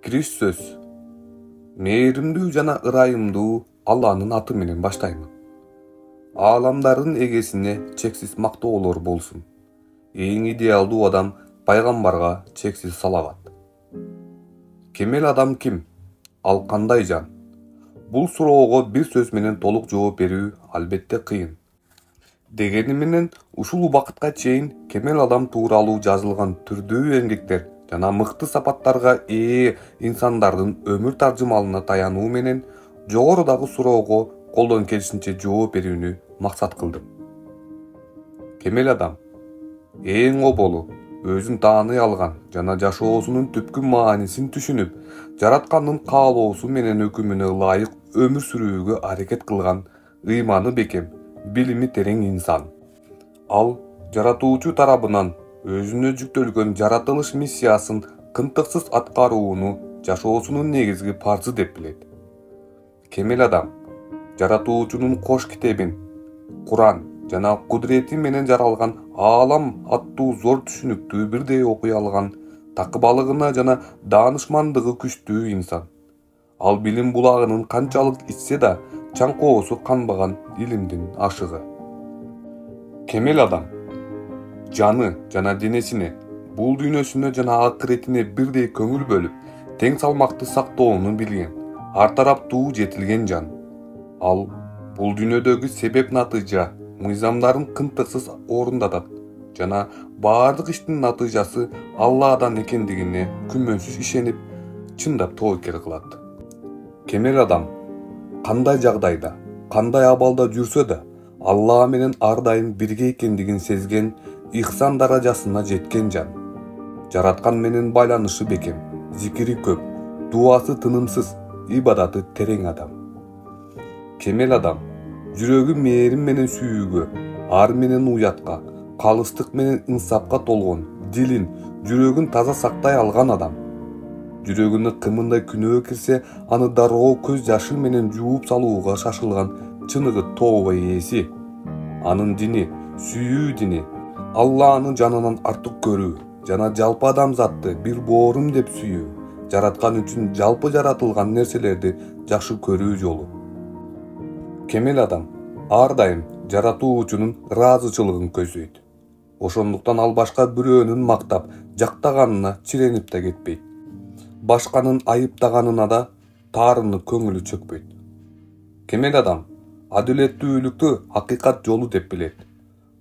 Kiriş söz. Mээримдүү жана ырайымдуу Алланын аты менен баштаймын. Ааламдардын эгесине чексиз мактоолор болсун. Эң идеалдуу адам пайгамбарга чексиз салават. Кемел адам ким? Ал кандай жан? Бул суроого бир сөз менен толук жооп берүү албетте кыйын. Дегени менен ушул убакытка чейин кемел адам тууралуу жазылган түрдүү эмгектер жана мыкты сапаттарга ээ инсандардын өмүр таржымалына таянуу менен жогорудагы суроого колдон келишинче жооп берүүнү максат кылдым. Кемел адам эң оболу, өзүн тааный алган жана жашоосунун түпкү маанисин түшүнүп, жараткандын каалоосу менен өкүмүнө ылайык өмүр сүрүүгө аракет кылган ыйманы бекем, билими терең инсан. Ал жаратуучу тарабынан өзүнө жүктөлгөн жаратылыш миссиясын кынтыксыз аткарууну жашоосунун негизги парзы деп билет. Кемел адам жаратуучунун кош китебин, Куран жана кудурети менен жаралган Аалам аттуу зор түшүнүктүү бирдей окуй алган, такыбалыгына жана даанышмандыгы күчтүү инсан. Ал билим булагынын канчалык ичсе да чаңкоосу канбаган илимдин ашыгы. Кемел адам жаны жана денесине, бул дүйнөсүнө жана акыретине бирдей көңүл бөлүп, тең салмакты сактоону билген, ар тараптуу жетилген жан. Ал бул дүйнөдөгү себеп натыйжа мыйзамдарын кынтыксыз орундатат жана баардык иштин натыйжасы Алладан экендигине күмөнсүз ишенип, чындап тобокел кылат. Кемел адам кандай жагдайда, кандай абалда жүрсө да Алла менен ар дайым бирге экендигин сезген, ихсан даражасына жеткен жан. Жараткан менен байланышы бекем, зикири көп, дуасы тынымсыз, ибадаты терең адам. Кемел адам жүрөгү мээрим менен сүйүүгө, ар менен уятка, калыстык менен инсапка толгон, дилин, жүрөгүн таза сактай алган адам. Жүрөгүнө кымындай күнөө кирсе, аны дароо көз жашы менен жууп салууга шашылган чыныгы тобо ээси. Анын дини, сүйүү дини, Алланы жанынан артык көрүү жана жалпы адамзатты бир боорум деп сүйүү, жараткан үчүн жалпы жаратылган нерселерди жакшы көрүү жолу. Кемел адам ар дайым жаратуучунун ыраазычылыгын көздөйт. Ошондуктан ал башка бирөөнүн мактап, жактаганына чиренип да кетпейт. Башканын айыптаганына да таарыны көңүлү чөкпөйт. Кемел адам адилеттүүлүктү акыйкат жолу деп билет.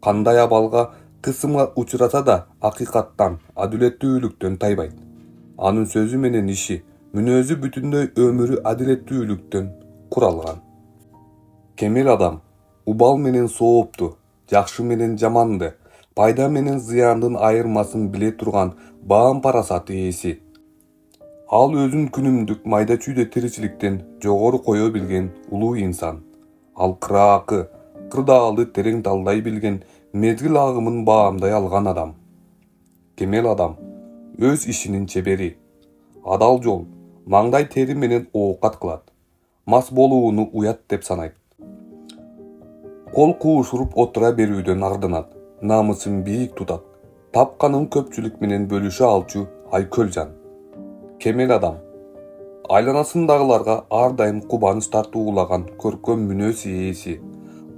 Кандай абалга, кысымга учураса да акыйкаттан, адилеттүүлүктөн тайбайт. Анын сөзү менен иши, мүнөзү бүтүндөй өмүрү адилеттүүлүктөн куралган. Кемел адам убал менен соопту, жакшы менен жаманды, пайда менен зыяндын айырмасын биле турган баам парасаты ээси. Ал өзүн күнүмдүк майда чүйдө тиричиликтен жогору кое билген улуу инсан. Ал кыраакы, кырдаалды терең талдай билген, мезгил агымын баамдай алган адам. Кемел адам өз ишинин чебери, адал жол, маңдай тери менен оокат кылат. Мас болууну уят деп санайт. Кол куушуруп отура берүүдөн ардынат, намысын бийик тутат. Тапканын көпчүлүк менен бөлүшө алчу айкөл жан. Кемел адам айланасындагыларга ар дайым кубаныч тартуулаган көркөм мүнөз ээси.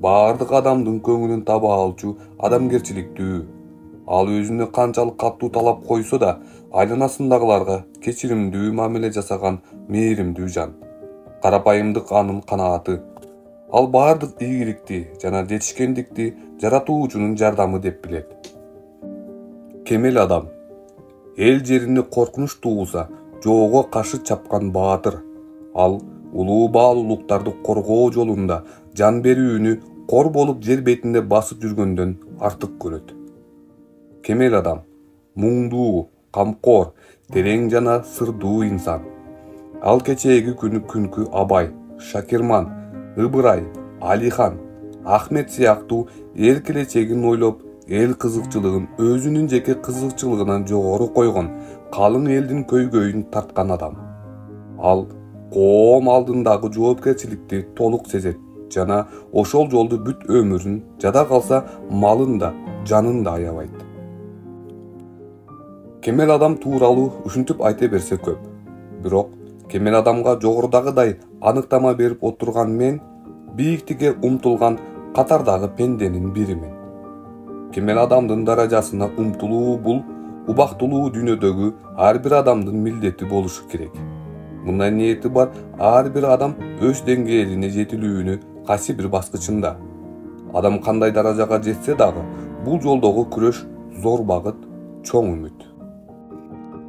Баардык адамдын көңүлүн таба алчу адамгерчиликтүү. Ал өзүнө канчалык катуу талап койсо да, айланасындагыларга кечиримдүү мамиле жасаган мээримдүү жан. Карапайымдык анын канааты. Ал баардык ийгиликти жана жетишкендикти жаратуучунун жардамы деп билет. Кемел адам эл жерине коркунуч туулса, жоого каршы чапкан баатыр. Ал улуу баалуулуктарды коргоо жолунда жан берүүнү кор болуп жер бетинде басып жүргөндөн артык көрөт. Кемел адам муңдуу, камкор, терең жана сырдуу инсан. Ал кечээги күнкү Абай, Шакирман, Ыбырай, Алихан, Ахмет сыяктуу эл келечегин ойлоп, эл кызыкчылыгын өзүнүн жеке кызыкчылыгынан жогору койгон, калың элдин көйгөйүн тарткан адам. Ал коом алдындагы жоопкерчиликти толук сезет жана ошол жолду бүт өмүрүн, жада калса малын да, жанын да аябайт. Кемел адам тууралуу ушинтип айта берсе көп. Бирок кемел адамга жогорудагыдай аныктама берип отурган мен бийиктикке умтулган катардагы пенденин биримин. Кемел адамдын даражасына умтулуу бул убактылуу дүйнөдөгү ар бир адамдын милдети болушу керек. Мындай ниети бар ар бир адам өз деңгээлине жетилүүнүн кайсы бир баскычында. Адам кандай даражага жетсе дагы, бул жолдогу күрөш зор багыт, чоң үмүт.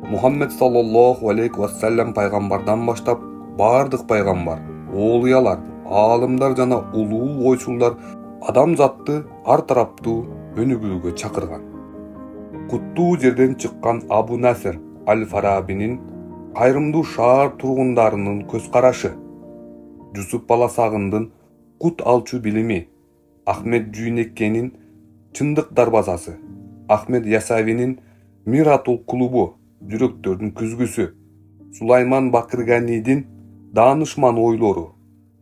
Мухаммед саллаллаху алейхи вассалам пайгамбардан баштап бардык пайгамбар, оолуялар, аалымдар жана улуу ойчулдар адамзатты ар тараптуу өнүгүүгө чакырган. Куттуу жерден чыккан Абу Наср Аль-Фарабинин кайрымдуу шаар тургундарынын көз карашы, Жусуп Баласагындын кут алчу билими, Ахмед Жүйнеккенин чындык дарбазасы, Ахмед Ясавинин Миратул клубу, жүрөктөрдүн күзгүсү, Сулайман Бакырганидин даанышман ойлору,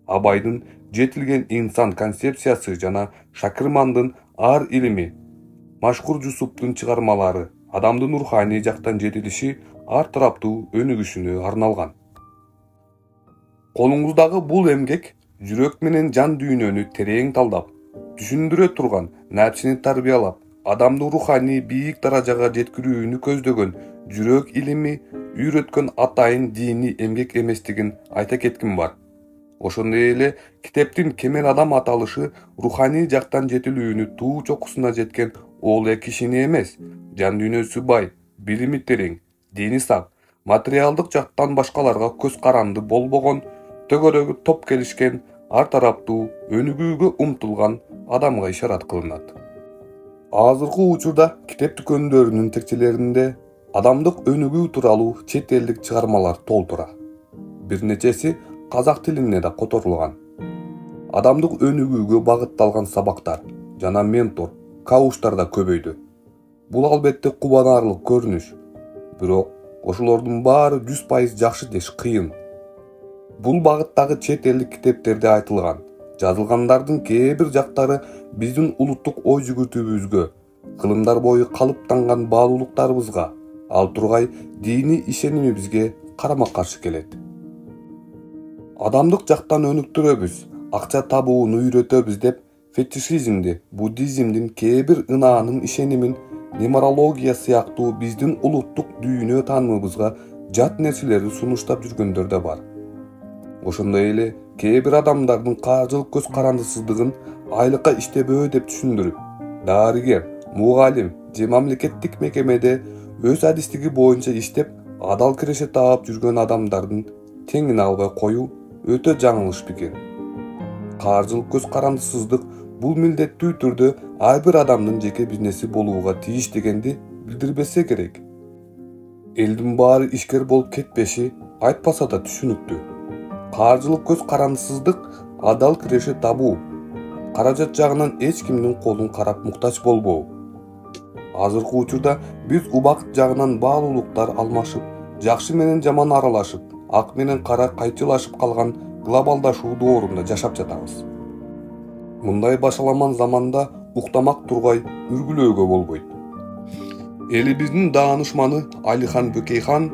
Абайдын жетилген инсан концепциясы жана Шакырмандын ар илими, машкур Жусуптун чыгармалары адамдын руханий жактан жетилиши, ар тараптуу өнүгүшүнө арналган. Колуңуздагы бул эмгек жүрөк менен жан дүйнөнү терең талдап, түшүндүрө турган, нәпсини тарбиялап, адамды руханий бийик даражага жеткирүүнү көздөгөн жүрөк илими үйрөткөн атайын диний эмгек эместигин айта кетким бар. Ошондой эле китептин кемел адам аталышы руханий жактан жетилүүнү туу чокусуна жеткен оолуя кишини эмес, жан дүйнөсү бай, билими терең, дини сак, материалдык жактан башкаларга көз каранды болбогон, төгөрөгү топ келишкен, ар тараптуу өнүгүүгө умтулган адамга ишарат кылынат. Азыркы учурда китеп дүкөндөрүнүн текчелеринде адамдык өнүгүү тууралуу чет элдик чыгармалар толтура. Бир нечеси казак тилине да которулган. Адамдык өнүгүүгө багытталган сабактар жана ментор, кауштар да көбөйдү. Бул албетте кубанарлык көрүнүш. Бирок ошолордун баары 100% жакшы деш кыйын. Бул багыттагы чет элдик китептерде айтылган, жазылгандардын кээ бир жактары биздин улуттук ой жүгүртүүбүзгө, кылымдар бою калыптанган баалуулуктарыбызга, ал тургай диний ишенимибизге карама каршы келет. Адамдык жактан өнүктүрөбүз, акча табууну үйрөтөбүз деп фетишизмди, буддизмдин кээ бир ынаанын ишенимин, нумерология сыяктуу биздин улуттук дүйнө таанымыбызга жат нерселерди сунуштап жүргөндөр да бар. Ошондой эле кээ бир адамдардын каржылык көз карандысыздыгын айлыкка иштебөө деп түшүндүрүп, дарыгер, мугалим же мамлекеттик мекемеде өз адистиги боюнча иштеп, адал киреше таап жүргөн адамдардын теңин албай коюу өтө жаңылыш пикир. Каржылык көз карандысыздык бул милдеттүү түрдө ар бир адамдын жеке бизнеси болууга тийиш дегенди билдирбесе керек. Элдин баары ишкер болуп кетпеши айтпаса да түшүнүктүү. Каржылык көз карандысыздык адал киреше табуу, каражат жагынан эч кимдин колун карап муктач болбоо. Азыркы учурда биз убакыт жагынан баалуулуктар алмашып, жакшы менен жаман аралашып, ак менен кара кайчылашып калган глобалдашуу доорунда жашап жатабыз. Мындай башаламан заманда уктамак тургай үргүлөөгө болбойт. Элибиздин даанышманы Алихан Бөкейхан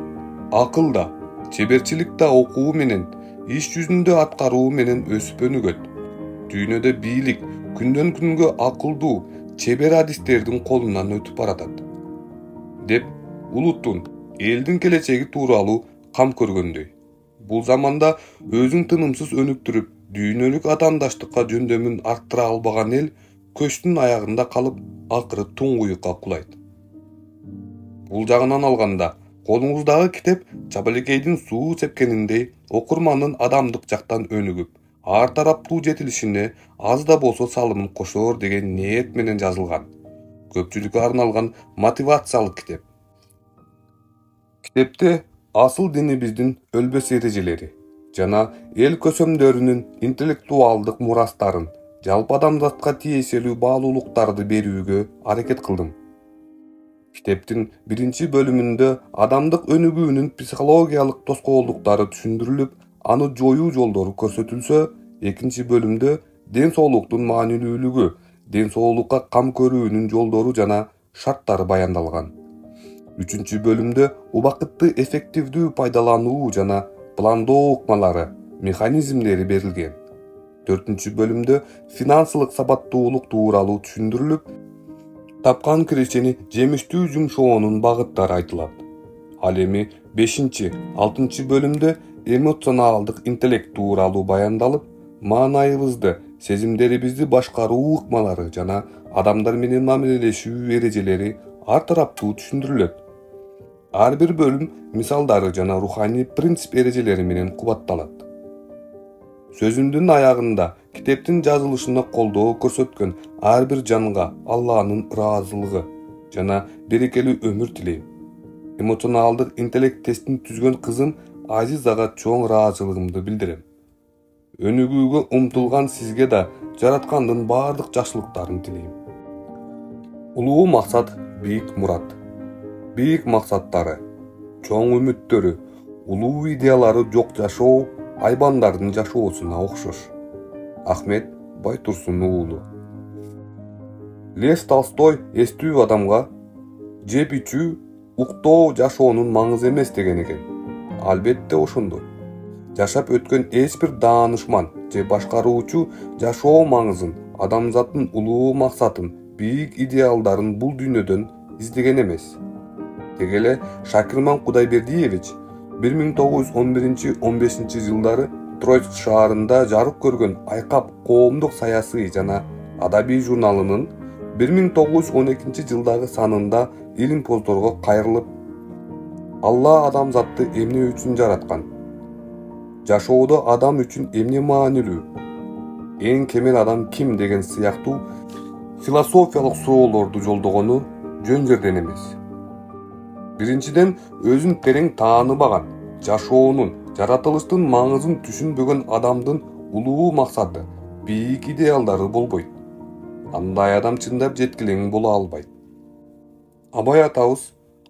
акылда, чеберчиликте окуу менен, иш жүзүндө аткаруу менен өсүп өнүгөт. Дүйнөдө бийлик күндөн күнгө акылдуу, чебер адистердин колунан өтүп баратат. Деп улуттун, элдин келечеги тууралуу кам көргөндөй. Бул заманда өзүн тынымсыз өнүктүрүп, дүйнөлүк атаандаштыкка жөндөмүн арттыра албаган эл көчтүн аягында калып, акыры туңгуюкка кулайт. Бул жагынан алганда, колуңуздагы китеп Чабалекейдин суу сепкениндей окурмандын адамдык жактан өнүгүп, ар тараптуу жетилишине аз да болсо салымын кошоор деген ниет менен жазылган. Көпчүлүккө арналган мотивациялык китеп. Китепте асыл динибиздин өлбөс эрежелери жана эл көсөмдөрүнүн интеллектуалдык мурастарын, жалпы адамзатка тиешелүү баалуулуктарды берүүгө аракет кылдым. Китептин биринчи бөлүмүндө адамдык өнүгүүнүн психологиялык тоскоолдуктары түшүндүрүлүп, аны жоюу жолдору көрсөтүлсө, экинчи бөлүмдө ден соолуктун маанилүүлүгү, ден соолукка кам көрүүнүн жолдору жана шарттары баяндалган. 3 bölümdө убакытты эффективдүү пайдалануу жана пландоо ыкмалары, механизмдери берилген. 4 бөлümдө финансылык сабаттуулук тууралуу түшүндүрүлүп, тапкан кирешени жемиштүү жумшоонун багыттары айтылат. Ал эми 5-6 бөлümдө эмоционалдык интеллект тууралуу баяндалып, маанайыбызды, сезимдерибизди башкаруу ыкмалары жана адамдар менен мамилелешүү эрежелери ар тараптуу түшүндүрүлөт. Ар бир бөлүм мисалдары жана руханий принцип эрежелери менен кубатталат. Сөзүмдүн аягында китептин жазылышына колдоо көрсөткөн ар бир жанга Алланын ыраазылыгы жана берекелүү өмүр тилейм. Эмоционалдык интеллект тестин түзгөн кызым Азизага чоң ыраазылыгымды билдирем. Өнүгүүгө умтулган сизге да жараткандын баардык жакшылыктарын тилейм. Улуу максат, бийик мурат. Бийик максаттары, чоң үмүттөрү, улуу идеялары жок жашоо айбандардын жашоосуна окшош. Ахмет Байтурсун уулу. Лев Толстой эстүү адамга жеп ичүү, уктоо жашоонун маңызы эмес деген экен. Албетте ошондой. Жашап өткөн эч бир даанышман же башкаруучу жашоо маңызын, адамзаттын улуу максатын, бийик идеалдарын бул дүйнөдөн издеген эмес. Деги эле Шакирман Кудайбердиевич 1911-15 жылдары Троицк шаарында жарык көргөн Айкап коомдук саясий жана адабий журналынын 1912 жылдагы санында илимпоздорго кайрылып, Алла адамзатты эмне үчүн жараткан? Жашоодо адам үчүн эмне маанилүү? Эң кемел адам ким деген сыяктуу философиялык суроолорду жолдогону жөн жерден эмес. Биринчиден, өзүн терең тааныбаган, жашоонун, жаратылыштын маңызын түшүнбөгөн адамдын улуу максаты, бийик идеалдары болбойт. Андай адам чындап жеткилең боло албайт. Абай атабыз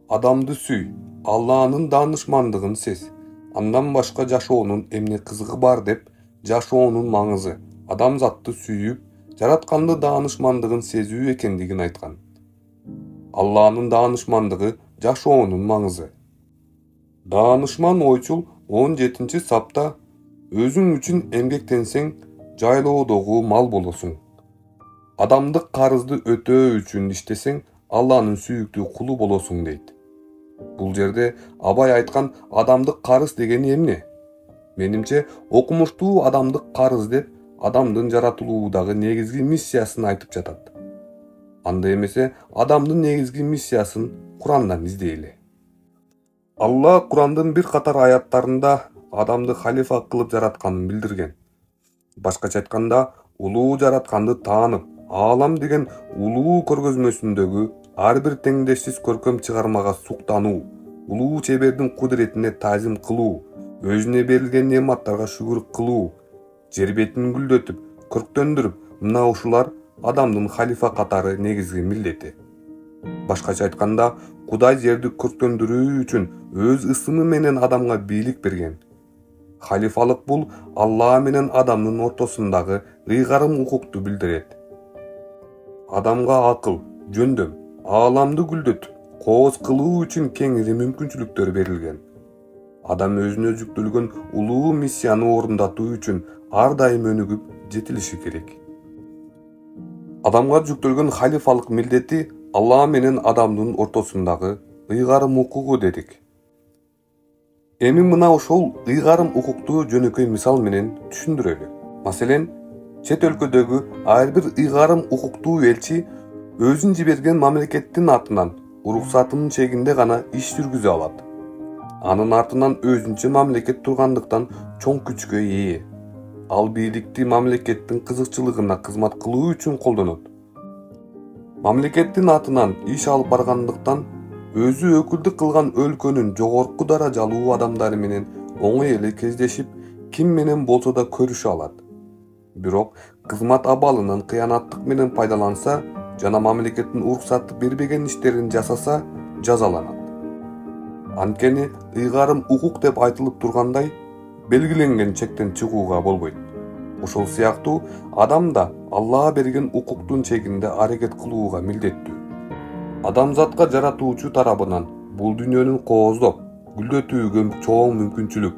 адамды сүй, Алланын даанышмандыгын сез, андан башка жашоонун эмне кызыгы бар деп, жашоонун маңызы, адамзатты сүйүп, жаратканды даанышмандыгын сезүү экендигин айткан. Алланын даанышмандыгы жашоонун маңызы. Даанышман ойчул 17-сапта өзүң үчүн эмгектенсең, жайлоодогу мал болосуң. Адамдык карызды өтөө үчүн иштесең, Алланын сүйүктүү кулу болосуң дейт. Бул жерде Абай айткан адамдык карыз дегени эмне? Менимче, окумуштуу адамдык карыз деп адамдын жаратылуудагы негизги миссиясын айтып жатат. Анда эмесе, адамдын негизги миссиясын Курандан издейли. Алла Курандын бир катар аяттарында адамды халифа кылып жаратканын билдирген. Башкача айтканда, улуу жаратканды таанып, аалам деген улуу көргөзмөсүндөгү ар бир теңдешсиз көркөм чыгармага суктануу, улуу чебердин кудуретине таазим кылуу, өзүнө берилген неаматтарга шүгүр кылуу, жер бетин гүлдөтүп, көрктөндүрүп, мына ушулар адамдын халифа катары негизги милдети. Башкача айтканда, Кудай жерди көрктөндүрүү үчүн өз ысымы менен адамга бийлик берген. Халифалык бул Алла менен адамдын ортосундагы ыйгарым укукту билдирет. Адамга акыл, жөндөм, ааламды гүлдөтүп, кооз кылуу үчүн кеңири мүмкүнчүлүктөр берилген. Адам өзүнө жүктөлгөн улуу миссияны орундатуу үчүн ар дайым өнүгүп, жетилиши керек. Адамга жүктөлгөн халифалык милдети Алла менен адамдын ортосундагы ыйгарым укугу дедик. Эми мына ошол ыйгарым укукту жөнөкөй мисал менен түшүндүрөлү. Маселен, чет өлкөдөгү ар бир ыйгарым укуктуу элчи өзүн жиберген мамлекеттин атынан уруксатынын чегинде гана иш жүргүзө алат. Анын артынан өзүнчө мамлекет тургандыктан чоң күчкө ээ. Ал бийликти мамлекеттин кызыкчылыгына кызмат кылуу үчүн колдонот. Мамлекеттин атынан иш алып баргандыктан өзү өкүлдүк кылган өлкөнүн жогорку даражалуу адамдары менен оңой эле кездешип, ким менен болсо да көрүшө алат. Бирок кызмат абалынан кыянаттык менен пайдаланса жана мамлекеттин уруксаты бербеген иштерин жасаса, жазаланат. Анткени ыйгарым укук деп айтылып тургандай, белгиленген чектен чыгууга болбойт. Ошол сыяктуу адам да Алла берген укуктун чегинде аракет кылууга милдеттүү. Адамзатка жаратуучу тарабынан Bul dünyanın koozdop, gülдөтүүгө çoğun mümkünçülük,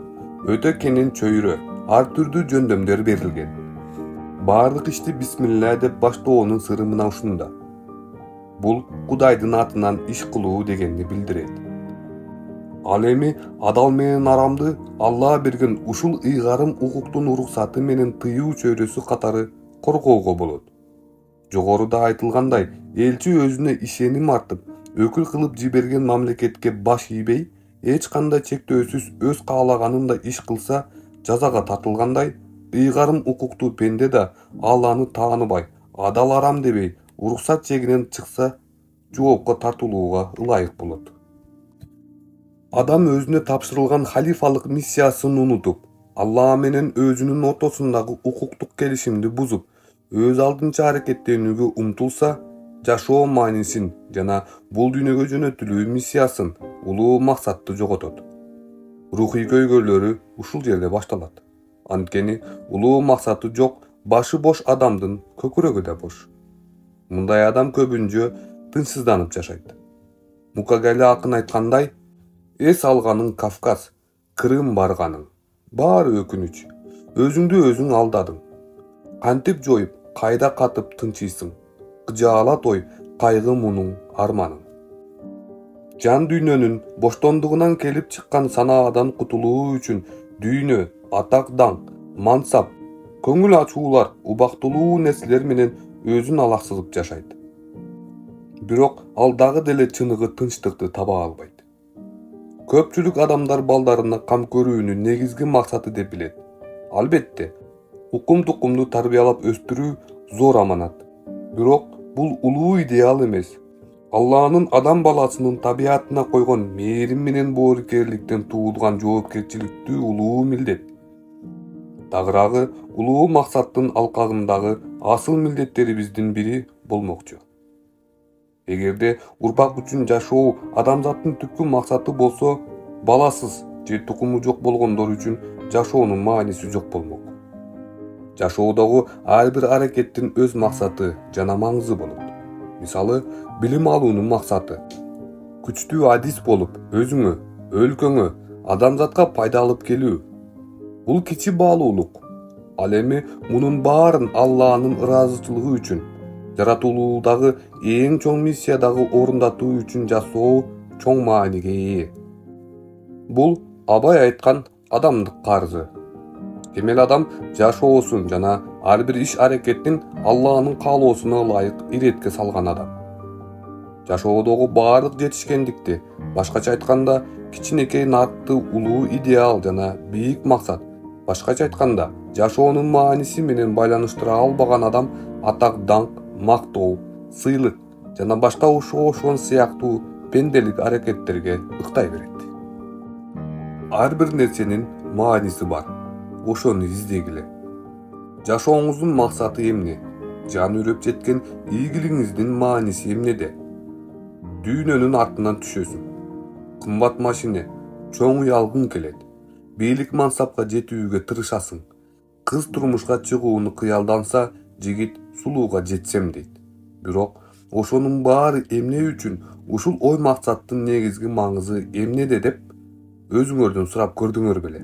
öte kenin çöýrö, ar türdүү jönдөмдөр berilgen. Barlyk işti bismillah dep baştoonun sırrı mına uşunda. Bul Kudaydın atынан iş kılуу degenini bildiret. Al эми adal менен aramdy Allah bergen uşul ыйгарым укуктун уруксаты менен тыюу çöýrөsü katары korgoого bolot. Jogoruda aytılganday, elçi özüne işenim artıp, ökül kılıp jibergen mamleketke baş iýbey, eç kандай çektöösüz öz kaalaganynda iş kılsa jazaga tartılganday, ыйгарым укуктуу пенде da Allah'ını taanыбай, adal aram debey, уруксат чегинен чыкsa жоопко тартылууга ылайык болот. Adam özüne tapşırılgan halifalık missiyasını unutup, Allah menen özünün ortasındagı ukuktuk kelişimdi buzup, öz aldınça hareketlenүүgө umtulsa, жашоо маанисин жана бул дүйнөгө жөнөтүлүү миссиясын, улуу максатты жоготот. Рухий көйгөйлөрү ушул жерде башталат. Анткени улуу максаты жок, башы бош адамдын көкүрөгү да бош. Мындай адам көбүнчө тынчсызданып жашайт. Мукагали акын айткандай, эс алганың Кавказ, Крым барганың, баары өкүнүч, өзүңдү өзүң алдадың. Кантип жоюп, кайда катып тынчыйсың, кыжаалат ой, кайгы мунуң, арманың. Жан дүйнөнүн боштондугунан келип чыккан санаадан кутулуу үчүн дүйнө, атак даңк, мансап, көңүл ачуулар, убактылуу нерселер менен өзүн алаксызып жашайт. Бирок ал дагы деле чыныгы тынчтыкты таба албайт. Көпчүлүк адамдар балдарына кам көрүүнү негизги максаты деп билет. Албетте, укум-тукумду тарбиялап өстүрүү зор аманат. Бирок бул улуу идеал эмес. Алланын адам баласынын табиатына койгон мээрим менен боорукерликтен туулган жоопкерчиликтүү улуу милдет. Тагыраагы улуу максаттын алкагындагы асыл милдеттерибиздин бири болмокчу. Эгерде урпак үчүн жашоо адамзаттын түпкү максаты болсо, баласыз же тукуму жок болгондор үчүн жашоонун мааниси жок болмок. Жашоодогу ар бир аракеттин өз максаты жана маңызы болот. Мисалы, билим алуунун максаты. Күчтүү адис болуп, өзүңө, өлкөңө, адамзатка пайда алып келүү. Бул кичи баалуулук. Ал эми мунун баарын Алланын ыраазычылыгы үчүн, жаратылуудагы эң чоң миссиядагы орундатуу үчүн жасоо чоң мааниге ээ. Бул Абай айткан адамдык карзы. Кемел адам жашоосун жана ар бир иш аракеттин Алланын каалоосуна ылайык иретке салган адам. Жашоодогу баардык жетишкендикти, башкача айтканда, кичинекей наттуу улуу идеал жана бийик максат, башкача айтканда, жашоонун мааниси менен байланыштыра албаган адам атак даңк, мактоо, сыйлык жана башка ошон сыяктуу пенделик аракеттерге ыктай берет. Ар бир нерсенин мааниси бар. Ошону издегиле. Жашооңуздун максаты эмне? Жан үрөп жеткен ийгилигиңиздин мааниси эмнеде? Дүйнөнүн артынан түшөсүң. Кымбат машине, чоң үй алгың келет. Бийлик мансапка жетүүгө тырышасың. Кыз турмушка чыгууну кыялданса, жигит сулууга жетсем дейт. Бирок ошонун баары эмне үчүн, ушул ой максаттын негизги маңызы эмнеде деп өзүңөрдөн сурап көрдүңөр беле?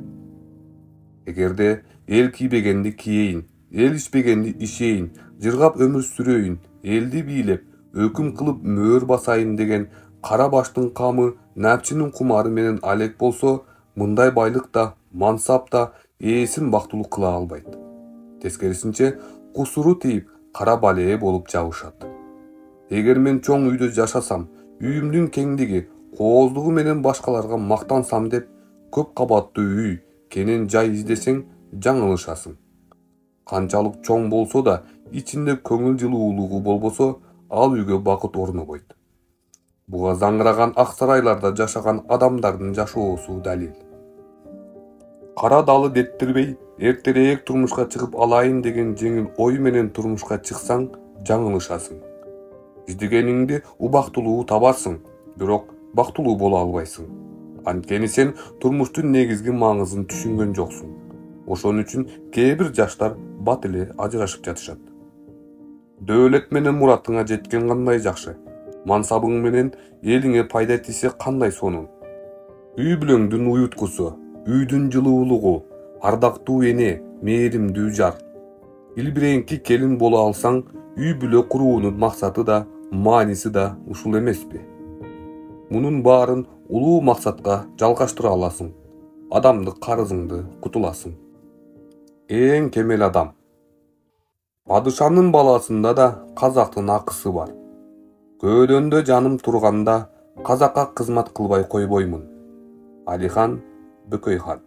Эгерде эл кийбегенди кийейин, эл ичпегенди ичейин, жыргап өмүр сүрөйүн, элди бийлеп, өкүм кылып мөөр басайын деген кара баштын камы, напчынын кумары менен алек болсо, мындай байлык да, мансап да ээсин бактылуу кыла албайт. Тескерисинче, кусуру тийип, кара балээ болуп жабышат. Эгер мен чоң үйдө жашасам, үйүмдүн кеңдиги, кооздугу менен башкаларга мактансам деп, көп кабаттуу үй, кенен жай издесең, жаңылышасың. Канчалык чоң болсо да, ичинде көңүл жылуулугу болбосо, ал үйгө бакыт орнобойт. Буга заңыраган ак сарайларда жашаган адамдардын жашоосу далил. Кара далы деттирбей, эртерээк турмушка чыгып алайын деген жеңил ой менен турмушка чыксаң, жаңылышасың. Издегениңди убактылуу табарсың, бирок бактылуу боло албайсың. Анткени сен турмуштун негизги маңызын түшүнгөн жоксуң. Ошон үчүн кээ бир жаштар бат эле ажырашып жатышат. Дөөлөт менен muratыңа жеткен кандай жакшы. Мансабың менен элиңе пайда тисе кандай сонун? Үй бүлөңдүн уюткусу, үйдүн жылуулугу, ардактуу эне, мээримдүү жар. Илбиреңки келин боло алсаң, үй бүлө куруунун максаты да, мааниси да ушул эмеспи? Мунун баарын улуу максатка жалгаштыра аласың. Адамдык карызыңды кутуласың. Эң кемел адам. Падышанын баласында да казактын акысы бар. Көөдөндө жаным турганда казакка кызмат кылбай койбоймун. Алихан Бөкөйхан.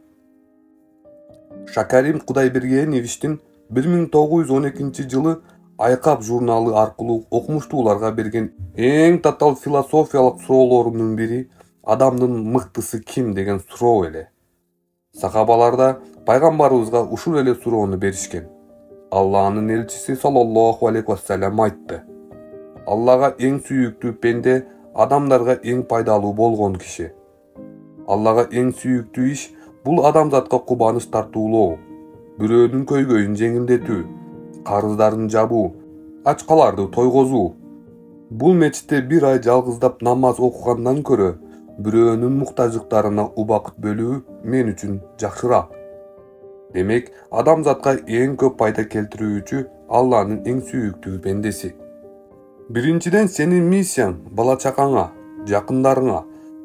Шакарим Кудайбергеновичтин 1912 жылы Айкап журналы аркылуу окумуштууларга берген эң татаал философиялык суроолорунун бири адамдын мыктысы ким деген суроо эле. Сахабаларда пайгамбарыбызга ушул эле суроону беришкен. Алланын элчиси саллаллаху алейхи вассалам айтты: Аллага эң сүйүктүү пенде адамдарга эң пайдалуу болгон киши. Аллага эң сүйүктүү иш бул адамзатка кубаныч тартуулоо, бирөөнүн көйгөйүн жеңилдетүү, карыздарын жабуу, ачкаларды тойгозуу. Бул мечитте бир ай жалгыздап намаз окугандан көрө бирөөнүн муктаждыктарына убакыт бөлүү мен үчүн жакшыраак. Демек, адамзатка эң көп пайда келтирүүчү Алланын эң сүйүктүү пендеси. Биринчиден, сенин миссияң бала чакаңа, жакындарыңа,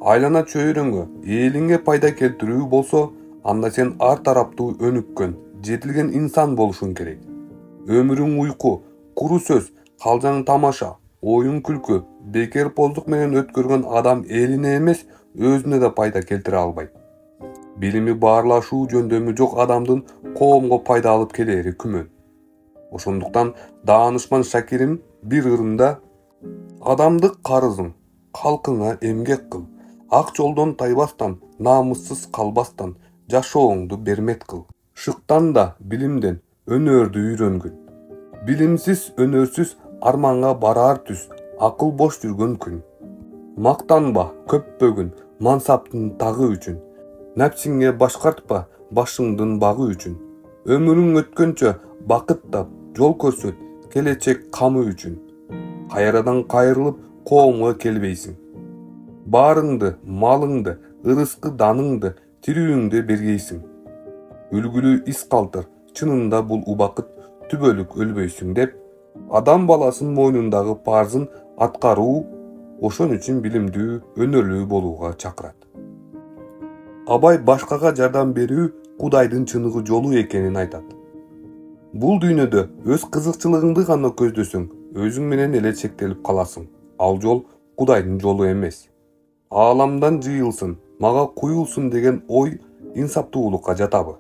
айлана чөйрөңгө, элиңе пайда келтирүү болсо, анда сен ар тараптуу өнүккөн, жетилген инсан болушуң керек. Өмүрүң уйку, куру сөз, калжаң тамаша, оюн күлкү, бекерпоздук менен өткөргөн адам элине эмес, өзүнө да пайда келтире албайт. Билими баарлашуу жөндөмү жок адамдын коомго пайда алып келери күмөн. Ошондуктан даанышман Шакирим бир ырында: адамдык карызың, калкыңа эмгек кыл, ак жолдон тайбастан, намыссыз калбастан, жашооңду бермет кыл. Шыктан да билимден, өнөрдү үйрөнгүн. Билимсиз, өнөрсүз арманга барар түз, акыл бош жүргөн күн. Мактанба, көппөгүн, мансаптын тагы үчүн. Напсиңе башкартпа, башыңдын багы үчүн. Өмүрүң өткөнчө бакыт тап, жол көрсөт, келечек камы үчүн. Кайрадан кайрылып коомго келбейсиң. Баарыңды, малыңды, ырыскы даныңды, тирүүңдү бергейсиң. Үлгүлүү ис калтыр, чынында бул убакыт түбөлүк өлбөйсүң деп, адам баласынын мойнундагы парзын аткаруу, ошон үчүн билимдүү, өнөрлүү болууга чакырат. Абай башкага жардам берүү Кудайдын чыныгы жолу экенин айтат. Бул дүйнөдө өз кызыкчылыгыңды гана көздөсөң, өзүң менен эле чектелип каласың. Ал жол Кудайдын жолу эмес. Ааламдан жыйылсын, мага куюлсун деген ой инсаптуулукка жатабы?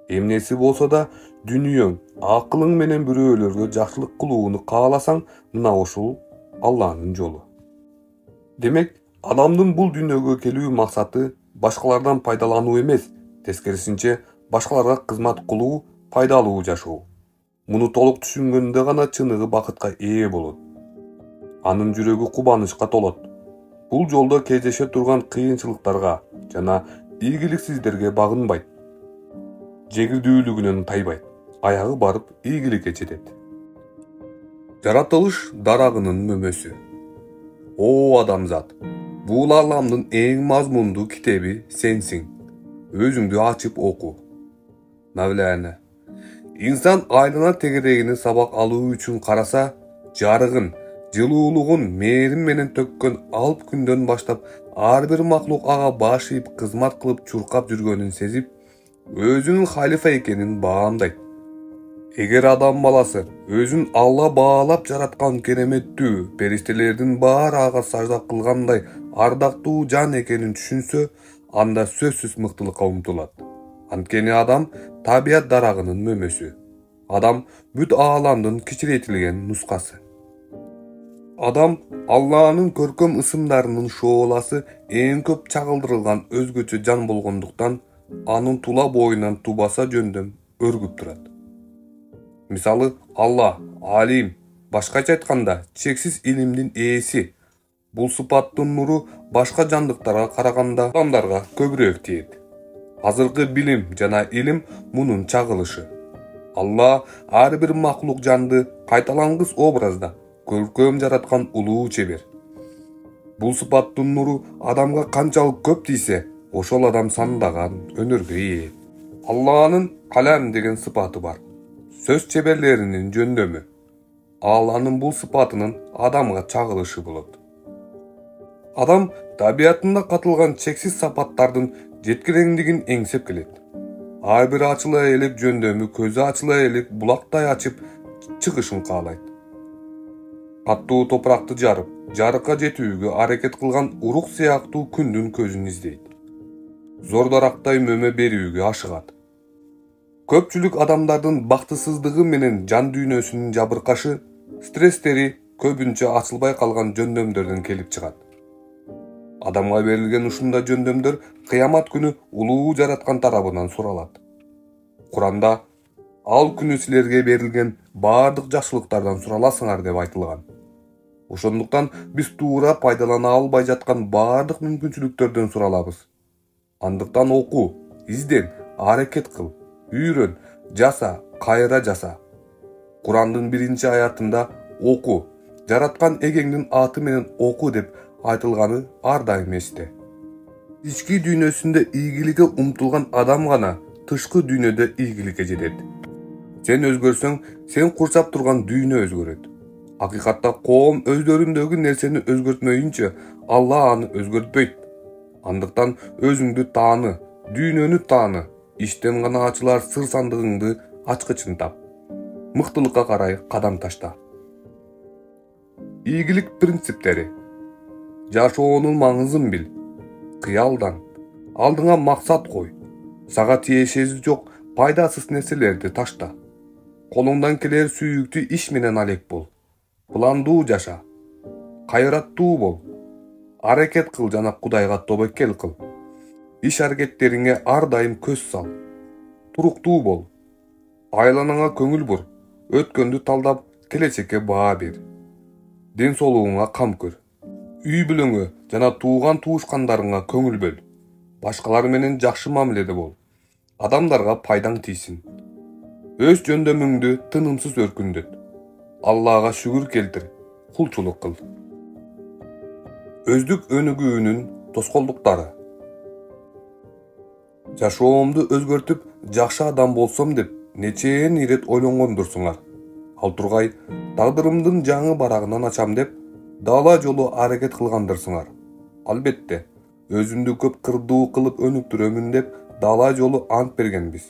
Эмнеси болсо да дүнүйөң, акылың менен бирөөлөргө жакшылык кылууну кааласаң, мына ушул Алланын жолу. Демек, адамдын бул дүйнөгө келүү максаты башкалардан пайдалануу эмес, тескерисинче башкаларга кызмат кылуу, пайдалуу жашоо. Муну толук түшүнгөндө гана чыныгы бакытка ээ болот. Анын жүрөгү кубанычка толот. Бул жолдо кездеше турган кыйынчылыктарга жана ийгиликсиздерге багынбайт. Жегирдүүлүгүнөн тайбайт. Аягы барып ийгиликке жетет. Жаратылыш дарагынын мөмөсү. О адамзат, бул ааламдын эң мазмундуу китеби сенсиң. Өзүңдү ачып оку. Мавлана. Инсан айлана тегерегине сабак алуу үчүн караса, жарыгын, жылуулугун мээрим менен төккөн алып күндөн баштап ар бир маклук ага баш ийип кызмат кылып чуркап жүргөнүн сезип, өзүнүн халифа экенин баамдайт. Эгер адам баласы өзүн Алла баалап жараткан кереметтүү, периштелердин баары ага сажда кылгандай ардактуу жан экенин түшүнсө, анда сөзсүз мыктылыкка умтулат. Анткени адам табият дарагынын мөмөсү. Адам бүт ааламдын кичирейтилген нускасы. Адам Алланын көркөм ысымдарынын шооласы эң көп чагылдырылган өзгөчө жан болгондуктан, анын тула боюнан тубаса жөндөм өргүп турат. Мисалы, Алла, алим, башкача айтканда, чексиз илимдин ээси. Бул сыпаттын нуру башка жандыктарга караганда адамдарга көбүрөөк тиет. Азыркы билим жана илим мунун чагылышы. Алла ар бир маклук жанды кайталангыс образда көркөм жараткан улуу чебер. Бул сыпаттын нуру адамга канчалык көп тийсе, ошол адам сандаган өнөргө ээ. Алланын калам деген сыпаты бар. Сөз чеберлеринин жөндөмү. Алланын бул сыпатынын адамга чагылышы болот. Адам табиятында катылган чексиз сапаттардын жеткилеңдигин эңсеп келет. Ар бир ачыла элек жөндөмү көзү ачыла элек булактай ачып чыгышын каалайт. Каттуу топуракты жарып, жарыкка жетүүгө аракет кылган урук сыяктуу күндүн көзүн издейт. Зор дарактай мөмө берүүгө ашыгат. Көпчүлүк адамдардын бактысыздыгы менен жан дүйнөсүнүн жабыркашы, стресстери көбүнчө ачылбай калган жөндөмдөрдөн келип чыгат. Адамга берилген ушундай жөндөмдөр кыямат күнү улуу жараткан тарабынан суралат. Куранда ал күнү силерге берилген баардык жакшылыктардан сураласыңар деп айтылган. Ошондуктан биз туура пайдалана албай жаткан баардык мүмкүнчүлүктөрдөн суралабыз. Андыктан оку, изден, аракет кыл, үйрөн, жаса, кайра жаса. Курандын 1-аятында оку, жараткан эгеңдин аты менен оку деп айтылганы ар дайым эсте. Ички дүйнөсүндө ийгиликке умтулган адам гана тышкы дүйнөдө ийгиликке жетет. Сен өзгөрсөң, сен курчап турган дүйнө өзгөрөт. Акыйкатта коом өздөрүндөгү нерсени өзгөртмөйүнчө Алла аны өзгөртпөйт. Андыктан өзүңдү тааны, дүйнөнү тааны, иштен гана ачылар сыр сандыгыңды ачкычын тап. Мыктылыкка карай кадам ташта. Ийгилик принциптери. Жашоонун маңызын бил. Кыялдан. Алдыңа максат кой. Сага тиешеси жок пайдасыз нерселерди ташта. Колуңдан келер сүйүктүү иш менен алек бол. Пландуу жаша. Кайраттуу бол. Аракет кыл жана Кудайга тобокел кыл. Иш аракеттериңе ар дайым көз сал. Туруктуу бол. Айланаңа көңүл бур. Өткөндү талдап, келечекке баа бер. Ден соолугуңа кам көр. Үй бүлөңө жана тууган туушкандарыңа көңүл бөл. Башкалар менен жакшы мамиледе бол. Адамдарга пайдаң тийсин. Өз жөндөмүңдү тынымсыз өркүндөт. Аллага шүгүр келтир, кулчулук кыл. Өздүк өнүгүүнүн тоскоолдуктары. Жашоомду өзгөртүп, жакшы адам болсом деп нечен ирет ойлонгондурсуңар. Ал тургай, тагдырымдын жаңы барагынан ачам деп дала жолу аракет кылгандырсыңар. Албетте, өзүмдү көп кырдуу кылып өнүктүрөмүн деп дала жолу ант бергенбиз.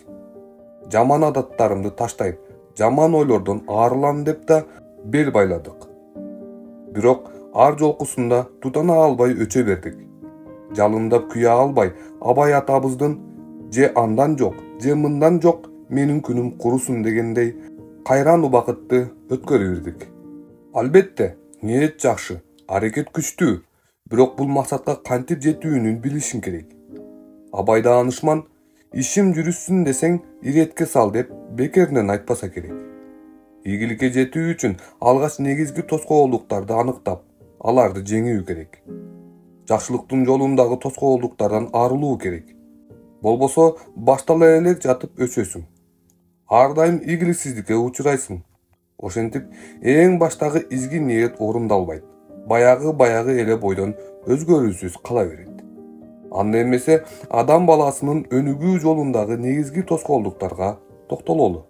Жаман адаттарымды таштайм, жаман ойлордон арылам деп да бел байладык. Бирок ар жолкусунда тутана албай өчө бердик. Жалындап күйө албай, абай атабыздын же андан жок, же мындан жок, менин күнүм курусун дегендей кайран убакытты өткөрүбүрдүк. Албетте, ниет жакшы, аракет күчтүү, бирок бул максатка кантип жетүүнүн билишиң керек. Абай даанышман, ишим жүрүшсүн десең, иретке сал деп бекеринен айтпаса керек. Ийгиликке жетүү үчүн алгач негизги тоскоолдуктарды аныктап, аларды жеңүү керек. Жакшылыктын жолундагы тоскоолдуктардан арылуу керек. Болбосо баштала элек жатып өчөсүң. Ар дайым ийгиликсиздикке учурайсың. Ошентип, эң баштагы изги ниет орундалбайт. Баягы эле бойдон өзгөрүүсүз кала берет. Анда эмесе адам баласынын өнүгүү жолундагы негизги тоскоолдуктарга токтололу.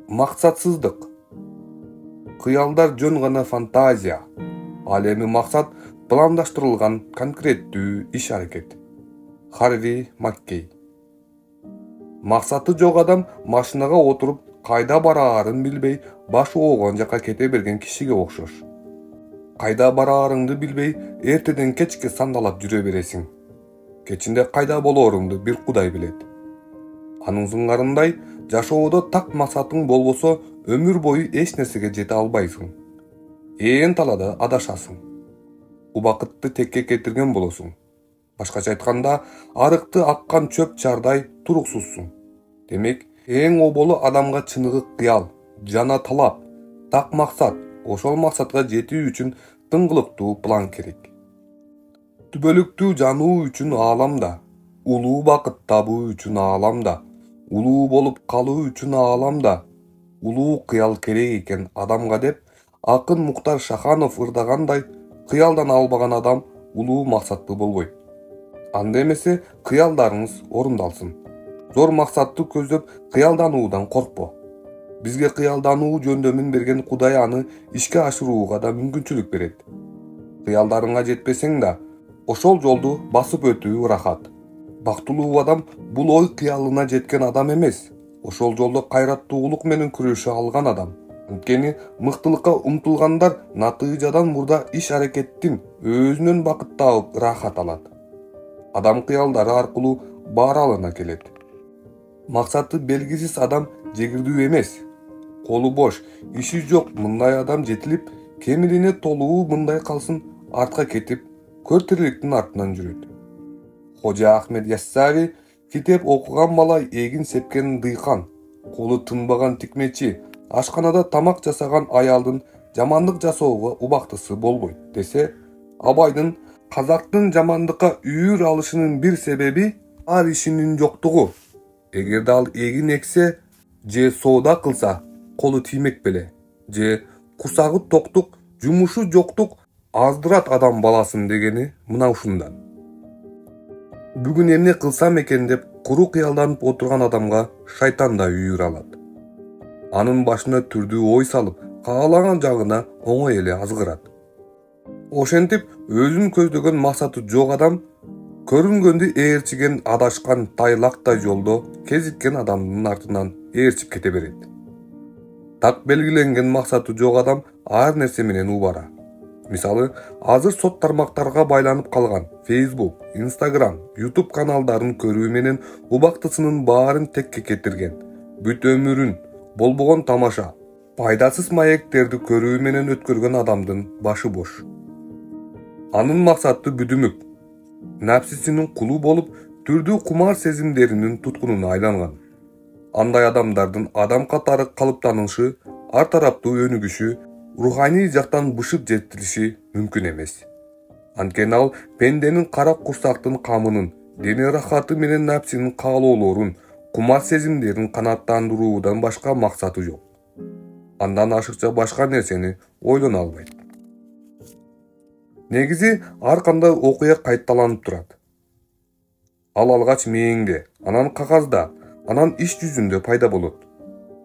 Максатсыздык. Кыялдар жөн гана фантазия. Ал эми максат пландаштырылган конкреттүү иш аракет. Харви Маккей. Максаты жок адам машинага отуруп кайда бараарын билбей башы оогон жака кете берген кишиге окшош. Кайда бараарыңды билбей эртеден кечке сандалап жүрө бересиң. Кечинде кайда болоруңду бир Кудай билет. Анын сыңарындай жашоодо так максатың болбосо өмүр бою эч нерсеге жете албайсың. Ээн талада адашасың. Убакытты текке кетирген болосуң. Башкача айтканда, арыкты аккан чөп чардай туруксузсуң. Демек, эң оболу адамга чыныгы кыял, жана талап, так максат, ошол максатка жетүү үчүн тыңгылыктуу план керек. Түбөлүктүү жануу үчүн ааламда, улуу бакыт табуу үчүн ааламда, улуу болуп калуу үчүн ааламда, улуу кыял керек экен адамга деп акын Муктар Шаханов ырдагандай, кыялдан албаган адам улуу максаттуу болбойт. Анда эмесе кыялдарыңыз орундалсын. Зор максатты көздөп кыялдануудан коркпо. Бизге кыялдануу жөндөмүн берген Кудай аны ишке ашырууга да мүмкүнчүлүк берет. Кыялдарыңа жетпесең да, ошол жолду басып өтүү рахат. Бактылуу адам бул ой кыялына жеткен адам эмес. Ошол жолдо кайраттуулук менен күрөшө алган адам. Анткени мыктылыкка умтулгандар натыйжадан мурда иш-аракеттин өзүнөн бакыт таап рахат алат. Адам кыялдары аркылуу бааралына келет. Максаты белгисиз адам жегирдүү эмес. Колу бош, иши жок мындай адам жетилип, кемирине толуу мындай калсын артка кетип, көр тириликтин артынан жүрөт. Хожа Ахмед Яссави китеп окуган бала эгин сепкен дыйкан, колу тынбаган тикмечи, ашканада тамак жасаган аялдын жамандык жасоого убактысы болбойт десе, Абайдын казактын жамандыкка үйүр алышынын бир себеби ар ишинин жоктугу. Эгерде ал эгин эксе же соода кылса, колу тиймек беле, же кусагы токтук, жумушу жоктук аздырат адам баласын дегени мына ушундан. Бүгүн эмне кылсам экен деп куру кыялданып отурган адамга шайтан да үйүр алат. Анын башына түрдүү ой салып, каалаган жагына оңой эле азгырат. Ошентип өзүн көздөгөн максаты жок адам көрүнгөндү ээрчиген адашкан тайлактай жолдо кезиккен адамдын артынан ээрчип кете берет. Так белгиленген максаты жок адам ар нерсе менен убара. Мисалы, азыр сот тармактарга байланып калган Facebook, Instagram, YouTube каналдарын көрүү менен убактысынын баарын текке кетирген. Бүт өмүрүн болбогон тамаша, пайдасыз маектерди көрүү менен өткөргөн адамдын башы бош. Анын максаты бүдүмүк, напсисинин кулу болуп, түрдүү кумар сезимдеринин туткунуна айланган. Андай адамдардын адам катары калыптанышы, ар тараптуу өнүгүшү, руханий жактан бышык жетилиши мүмкүн эмес. Анткени ал пенденин кара курсактын камынын, дене рахаты менен напсинин каалоолорун, кумар сезимдерин канааттандыруудан башка максаты жок. Андан ашыкча башка нерсени ойлоно албайт. Негизи ар кандай окуя кайтталанып турат. Ал алгач мээңде, анан кагазда, анан иш жүзүндө пайда болот.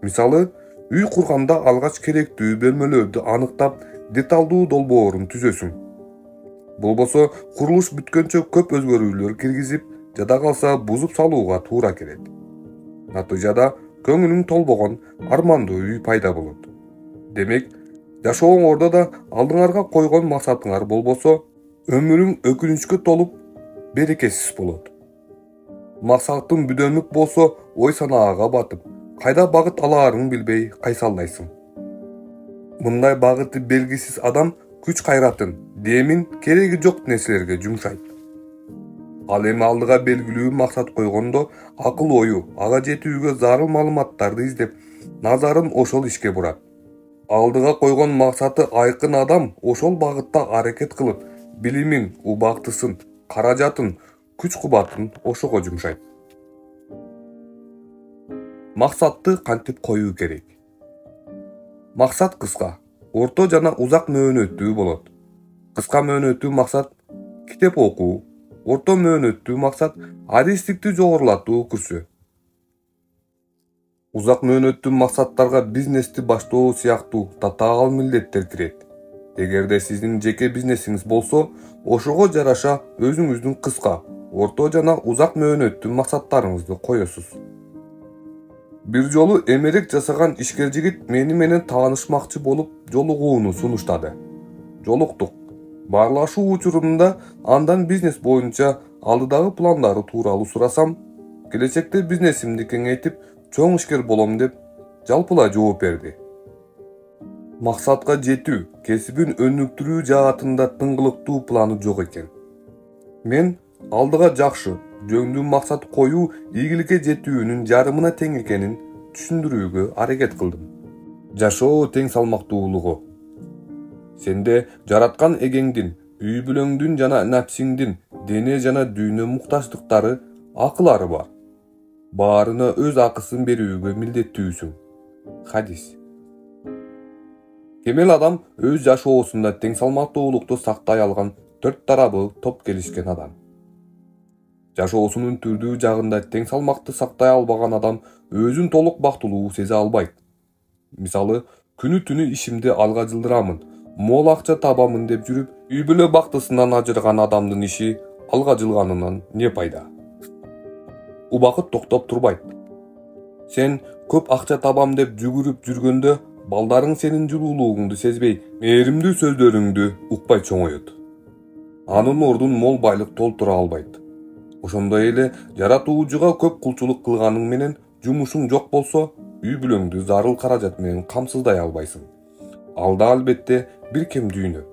Мисалы, үй курганда алгач керектүү бөлмөлөрдү аныктап, деталдуу долбоорун түзөсүң. Болбосо курулуш бүткөнчө көп өзгөрүүлөр киргизип, жада калса бузуп салууга туура келет. Натыйжада көңүлүң толбогон армандуу үй пайда болот. Демек, жашооңордо да алдыңарга койгон максатыңар болбосо, өмүрүң өкүнүчкө толуп, берекесиз болот. Максатың бүдөмүк болсо, ой санаага батып, кайда багыт алаарын билбей кайсалдайсың. Мындай багыты белгисиз адам күч кайратын, демин кереги жок нерселерге жумшайт. Ал эми алдыга белгилүү максат койгондо, акыл ою, ага жетүүгө зарыл маалыматтарды издеп, назарын ошол ишке бурат. Алдыга койгон максаты айкын адам ошол багытта аракет кылып, билимин, убактысын, каражатын, күч-кубатын ошого жумшайт. Максатты кантип коюу керек? Максат кыска, орто жана узак мөөнөттүү болот. Кыска мөөнөттүү максат китеп окуу, орто мөөнөттүү максат адистикти жогорулатуу курсу. Узак мөөнөттүү максаттарга бизнести баштоо сыяктуу татаал милдеттер кирет. Эгерде сиздин жеке бизнесиңиз болсо, ошого жараша өзүңүздүн кыска, орто жана узак мөөнөттүү максаттарыңызды коесуз. Бир жолу эмерек жасаган ишкер жигит мени менен таанышмакчы болуп жолугууну сунуштады. Жолуктук. Баарлашуу учурунда андан бизнес боюнча алдыдагы пландары тууралуу сурасам, келечекте бизнесимди кеңейтип, чоң ишкер болом деп жалпылай жооп берди. Максатка жетүү, кесибин өнүктүрүү жаатында тыңгылыктуу планы жок экен. Мен алдыга жакшы, жөңдүү максат коюу ийгиликке жетүүнүн жарымына тең экенин түшүндүрүүгө аракет кылдым. Жашоо тең салмактуулугу. Сенде жараткан эгеңдин, үй бүлөңдүн жана напсиңдин, дене жана дүйнө муктаждыктары, акылары бар. Баарына өз акысын берүүгө милдеттүүсүң. Хадис. Кемел адам өз жашоосунда тең салмактуулукту сактай алган төрт тарабы топ келишкен адам. Жашоосунун түрдүү жагында тең салмакты сактай албаган адам өзүн толук бактылуу сезе албайт. Мисалы, күнү түнү ишимди алга жылдырамын, мол акча табамын деп жүрүп, үй бүлө бактысынан ажыраган адамдын иши алга жылганынан не пайда? Убакыт токтоп турбайт. Сен көп акча табам деп жүгүрүп жүргөндө, балдарың сенин жылуулугуңду сезбей, мээримдүү сөздөрүңдү укпай чоңоет. Анын ордун мол байлык толтура албайт. Ошондой эле жаратуучуга көп кулчулук кылганың менен жумушуң жок болсо, үй бүлөңдү зарыл каражат менен камсыздай албайсың. Ал да албетте бир кем дүйнө.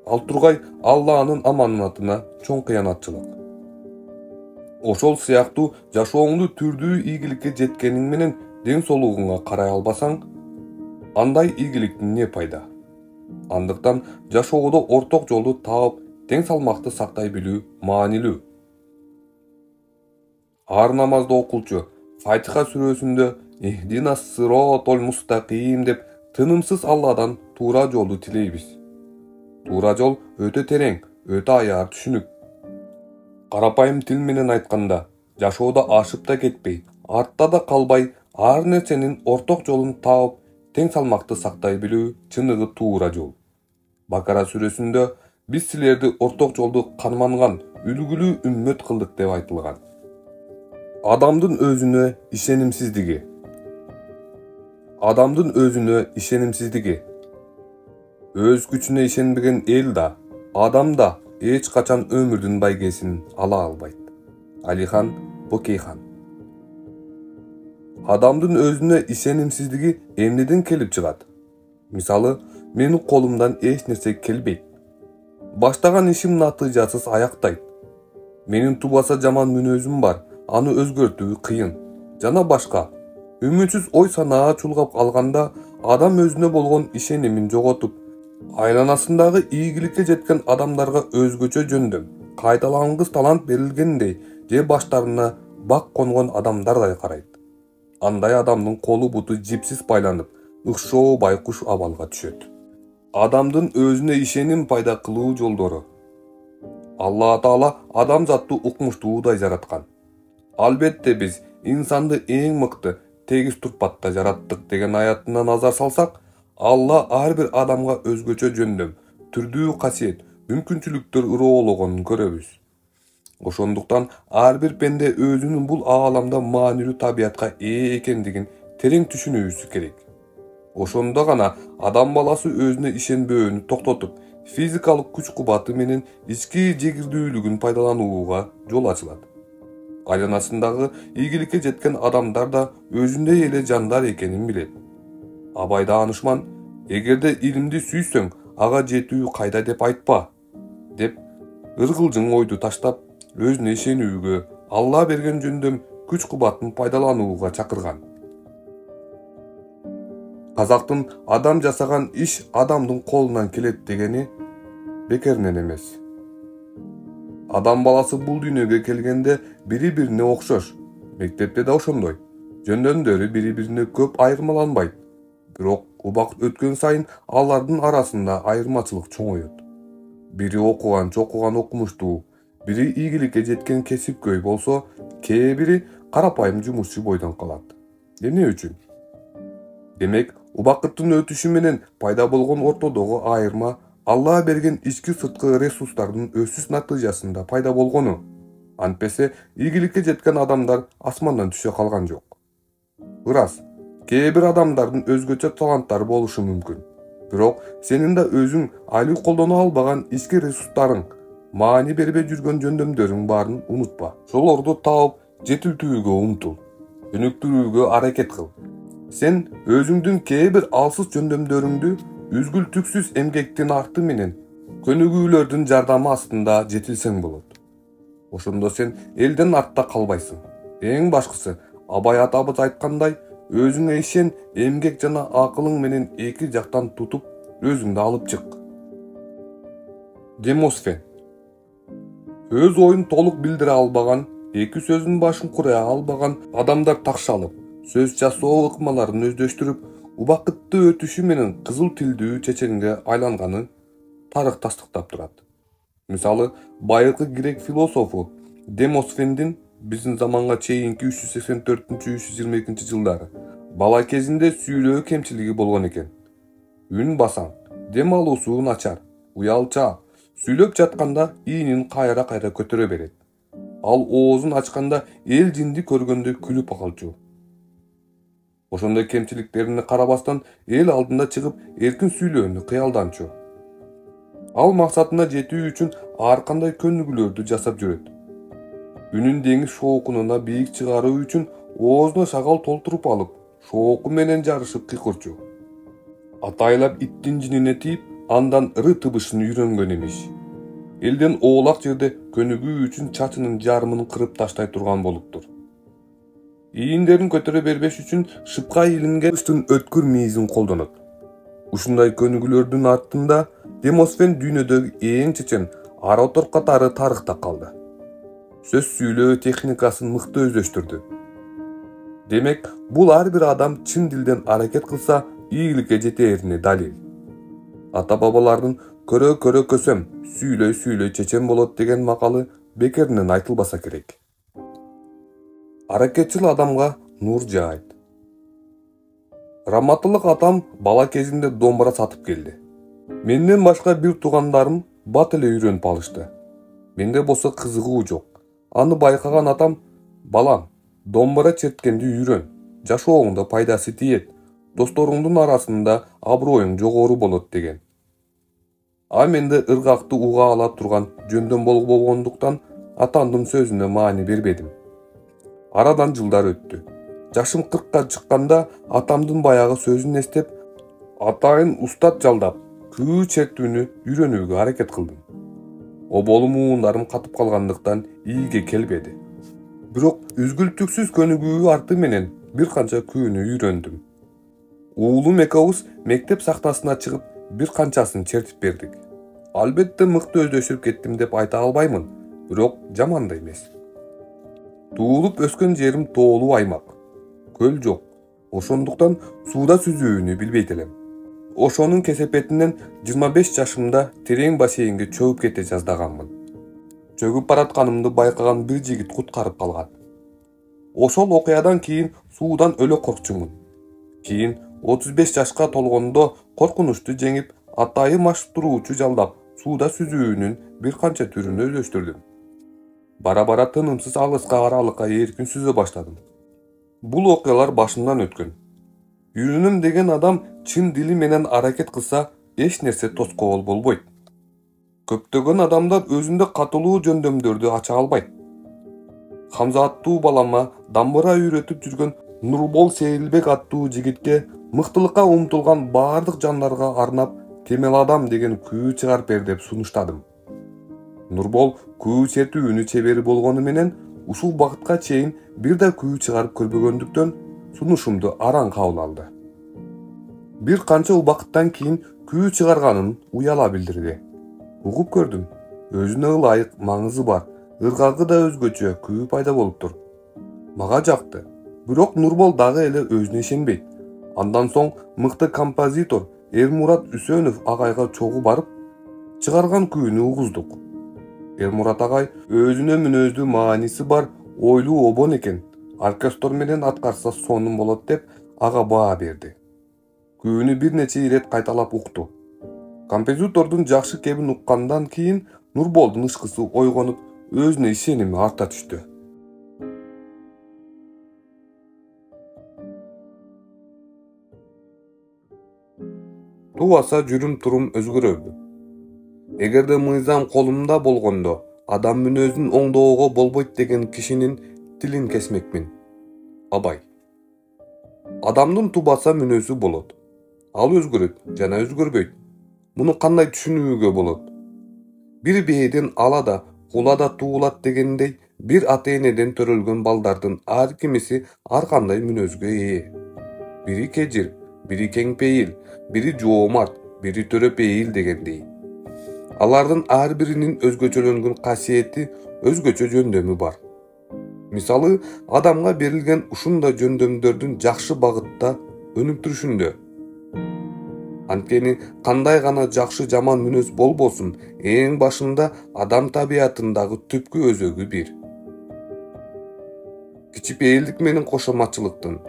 Ал тургай Алланын аманатына чоң кыянатчылык. Ошол сыяктуу жашооңду түрдүү ийгиликке жеткениң менен ден соолугуңа карай албасаң, андай ийгиликтин не пайда? Андыктан жашоодо орток жолду таап, тең салмакты сактай билүү маанилүү. Ар намазды окулчу Фатиха сүрөсүндө «Ихдинас сиротол мустаким» деп тынымсыз Алладан туура жолду тилейбиз. Туура жол өтө терең, өтө аяр түшүнүк. Карапайым тил менен айтканда, жашоодо ашып да кетпей, артта да калбай, ар нерсенин орток жолун таап, тең салмакты сактай билүү чыныгы туура жол. Бакара сүрөсүндө биз силерди орток жолду карманган үлгүлүү үммөт кылдык деп айтылган. Адамдын өзүнө ишенимсиздиги. Адамдын өзүнө ишенимсиздиги. Өз күчүнө ишенбеген эл да, адам да эч качан өмүрдүн байгесин ала албайт. Алихан Бөкейхан. Адамдын өзүнө ишенимсиздиги эмнеден келип чыгат? Мисалы, менин колумдан эч нерсе келбейт. Баштаган ишим натыйжасыз аяктайт. Менин тубаса жаман мүнөзүм бар, аны өзгөртүү кыйын. Жана башка. Үмүтсүз ой санаа чулгап алганда, адам өзүнө болгон ишенимин жоготуп, айланасындагы ийгиликке жеткен адамдарга өзгөчө жөндөм, кайталангыс талант берилгендей, же баштарына бак конгон адамдардай карайт. Андай адамдын колу буту жипсиз байланып, ыкшоо байкуш абалга түшөт. Адамдын өзүнө ишеним пайда кылуу жолдору. Алла Таала адамзатты укмуштуудай жараткан. Албетте биз инсанды эң мыкты, тегиз турпатта жараттык деген аятына назар салсак, Алла ар бир адамга өзгөчө жөндөм, түрдүү касиет, мүмкүнчүлүктөр ыроологонун көрөбүз. Ошондуктан ар бир пенде өзүнүн бул ааламда маанилүү табиятка ээ экендигин терең түшүнүүсү керек. Ошондо гана адам баласы өзүнө ишенбөөнү токтотуп, физикалык күч-кубаты менен ички жегирдүүлүгүн пайдаланууга жол ачылат. Айланасындагы ийгиликке жеткен адамдар да өзүндөй эле жандар экенин билет. Абай Даанышман, эгерде илимди сүйсөң, ага жетүү кайда деп айтпа, деп ыргылжың ойду таштап, өзүнө ишенүүгө, Алла берген жөндөм күч-кубатын пайдаланууга чакырган. Казактын адам жасаган иш адамдын колунан келет дегени бекеринен эмес. Адам баласы бул дүйнөгө келгенде бири-бирине окшош. Мектепте да ошондой. Жөндөмдөрү бири-бирине көп айырмаланбайт. Бирок убакыт өткөн сайын алардын арасында айырмачылык чоңоет. Бири окуган, чокуган окумуштуу, бири ийгиликке жеткен кесипкөй болсо, кээ бири карапайым жумушчу бойдон калат. Эмне үчүн? Демек, убакыттын өтүшү менен пайда болгон ортодогу айырма Алла берген ички сырткы ресурстардын өсүш натыйжасында пайда болгону. Антпесе, ийгиликке жеткен адамдар асмандан түшө калган жок. Ырас, кээ бир адамдардын өзгөчө таланттары болушу мүмкүн. Бирок, сенин да өзүң айлы колдоно албаган ички ресурстарың, маани бербей жүргөн жөндөмдөрүң барын унутпа. Шолорду таап, жетилтүүгө умтул, өнүктүрүүгө аракет кыл. Сен өзүңдүн кээ бир алсыз жөндөмдөрүңдү үзгүл түксүз эмгектин арты менен көнүгүүлөрдүн жардамы астында жетилсең болот. Ошондо сен элден артта калбайсың. Эң башкысы, Абай атабыз айткандай, өзүңө ишен, эмгек жана акылың менен эки жактан тутуп, өзүңдү алып чык. Демосфен. Өз оюн толук билдире албаган, эки сөздүн башын курай албаган адамдар такшалып, сөз жасоо ыкмаларын өздөштүрүп, убакытты өтүшү менен кызыл тилдүү чеченге айланганы тарых тастыктап турат. Мисалы, байыркы грек философу Демосфендин биздин заманга чейинки 384-322 жылдары бала кезинде сүйлөө кемчилиги болгон экен. Үн басаң, дем алуусу начар, уялча, сүйлөп жатканда иинин кайра-кайра көтөрө берет. Ал оозун ачканда эл жинди көргөндө күлүп калчу. Ошондой кемчиликтерине карабастан эл алдында чыгып эркин сүйлөөнү кыялданчу. Ал максатына жетүү үчүн ар кандай көнүгүүлөрдү жасап жүрөт. Үнүн деңиз шоокунуна бийик чыгаруу үчүн оозуна шагал толтуруп алып, шооку менен жарышып кыйкырчу. Атайлап иттин жинине тийип, андан ыры тыбышын үйрөнгөн имиш. Элден оолак жерде көнүгүү үчүн чачынын жарымын кырып таштай турган болуптур. Ийиндерин көтөрө бербеш үчүн шыпка илинген ыштын өткүр мийизин колдонот. Ушундай көнүгүүлөрдүн артында Демосфен дүйнөдөгү эң чечен оратор катары тарыхта калды. Сөз сүйлөө техникасын мыкты өздөштүрдү. Демек, бул ар бир адам чын дилден аракет кылса ийгиликке жетээрине далил. Ата-бабалардын көрө көсөм, сүйлөй чечен болот деген макалы бекеринен айтылбаса керек. Аракетчил адамга нур жаайт. Раматылык атам бала кезинде домбура сатып келди. Менден башка бир туугандарым бат эле үйрөнүп алышты. Менде болсо кызыгуу жок. Аны байкаган атам: "Балам, домбура черткенди үйрөн. Жашооңдо пайдасы тиет. Досторуңдун арасында аброюң жогору болот" деген. А менде ыргакты уга ала турган жөндөм болгондуктан атамдын сөзүнө маани бербедим. Арадан жылдар өттү. Жашым 40ка чыкканда атамдын баягы сөзүн эстеп, атайын устат жалдап, күү чертүүнү үйрөнүүгө аракет кылдым. Оболу муундарым катып калгандыктан ийге келбеди. Бирок үзгүлтүксүз көнүгүү арты менен бир канча күүнү үйрөндүм. Уулум экөөбүз мектеп сахнасына чыгып бир канчасын чертип бердик. Албетте мыкты өздөштүрүп кеттим деп айта албаймын, бирок жаман да эмес. Туулуп өскөн жерим тоолуу аймак. Көл жок. Ошондуктан сууда сүзүүнү билбейт элем. Ошонун кесепетинен 25 жашымда терең бассейнге чөгүп кете жаздаганмын. Чөгүп баратканымды байкаган бир жигит куткарып калган. Ошол окуядан кийин суудан өлө коркчумун. Кийин 35 жашка толгондо коркунучту жеңип, атайын маштыруучу жалдап, сууда сүзүүнүн бир канча түрүн өздөштүрдүм. Бара-бара тынымсыз алыска аралыкка эркин сүзө баштадым. Бул окуялар башымдан өткөн. Үйрөнөм деген адам чын дили менен аракет кылса, эч нерсе тоскоол болбойт. Көптөгөн адамдар өзүндө катылуу жөндөмдөрдү ача албайт. Хамза аттуу балама дамбыра үйрөтүп жүргөн Нурбол Сейилбек аттуу жигитке мыктылыкка умтулган бардык жандарга арнап "Кемел адам" деген күү чыгарып бер деп сунуштадым. Нурбол күү чертүүнү чебери болгону менен ушул багытка чейин бир да күү чыгарып көрбөгөндүктөн сунушумду араң кабыл алды. Бир канча убакыттан кийин күү чыгарганын уяла билдирди. Угуп көрдүм. Өзүнө ылайык, маңызы бар, ыргагы да өзгөчө күү пайда болуптур. Мага жакты. Бирок Нурбол дагы эле өзүнө ишенбейт. Андан соң мыкты композитор Эрмурат Үсөнов агайга чогуу барып, чыгарган күүнү угуздук. Эрмурат агай өзүнө мүнөздүү мааниси бар ойлуу обон экен. Оркестр менен аткарса сонун болот деп ага баа берди. Күүнү бир нече ирет кайталап укту. Композитордун жакшы кебин уккандан кийин Нурболдун ышкысы ойгонуп, өзүнө ишеними арта түштү. Тубаса жүрүм турум өзгөрөбү? Эгерде мыйзам колумда болгондо, адам мүнөзүн оңдоого болбойт деген кишинин тилин кесмекмин. Абай. Адамдын тубаса мүнөзү болот. Ал өзгөрөт жана өзгөрбөйт. Муну кандай түшүнүүгө болот? Бир бээден ала да, кула да туулат дегендей, бир ата-энеден төрөлгөн балдардын ар кимиси ар кандай мүнөзгө ээ. Бири кежир, бири кеңпейил, бири жоомарт, бири төрөпейил дегендей. Алардын ар биринин өзгөчөлөнгөн касиети, өзгөчө жөндөмү бар. Мисалы, адамга берилген ушундай жөндөмдөрдүн жакшы багытта өнүктүрүшүндө Анткени кандай гана жакшы жаман мүнөз болбосун, эң башында адам табиятындагы түпкү өзөгү бир. Кичипейилдик менен кошоматчылыктын,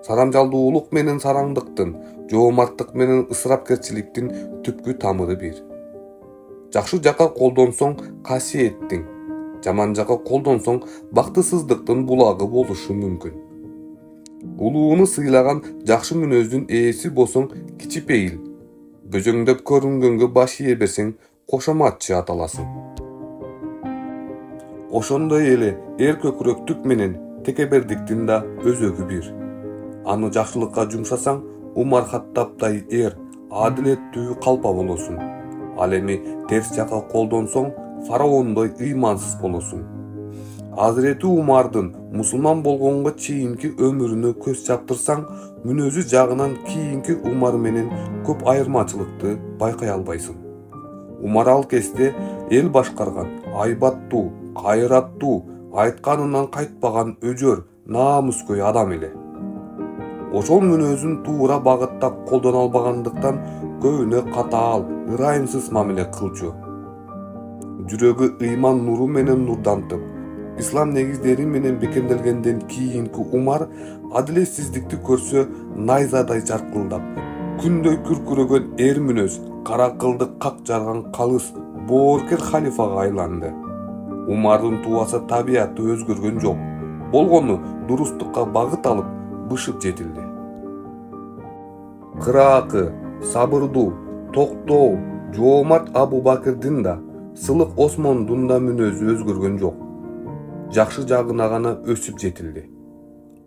сарамжалдуулук менен сараңдыктын, жоомарттык менен ысырапкерчиликтин түпкү тамыры бир. Жакшы жакка колдонсоң касиеттиң, жаман жакка колдонсоң бактысыздыктын булагы болушу мүмкүн. Улууну сыйлаган жакшы мүнөздүн ээси болсоң кичипейил, бөжөңдөп көрүнгөнгө баш ие берсең кошоматчы аталасың. Ошондой эле эр көкүрөктүк менен текебердиктин да өзөгү бир. Аны жакшылыкка жумшасаң, Умар Хаттабтай эр, адилеттүү калпа болосуң. Ал эми терс жакка колдонсоң, фараондой ыймансыз болосуң. Азирети Умардын мусулман болгонго чейинки өмүрүнө көз чаптырсаң, мүнөзү жагынан кийинки Умар менен көп айырмачылыкты байкай албайсың. Умар ал кезде эл башкарган, айбаттуу, кайраттуу, айтканынан кайтпаган өжөр, намыскөй адам эле. Ошол мүнөзүн туура багыттап колдоно албагандыктан көбүнө катаал, ырайымсыз мамиле кылчу. Жүрөгү ыйман нуру менен нурдантып, ислам негиздери менен бекемделгенден кийинки Умар адилетсиздикти көрсө найзадай жаркылдап, күндөй күркүрөгөн эр мүнөз, кара кылды как жарган калыс, бооркер халифага айланды. Умардын туаса табияты өзгөргөн жок. Болгону дурустукка багыт алып, бышып жетилди. Кыраакы, сабырдуу, токтоо, жоомарт Абу Бакирдин да, сылык Осмондун да мүнөзү өзгөргөн жок. Жакшы жагына гана өсүп жетилди.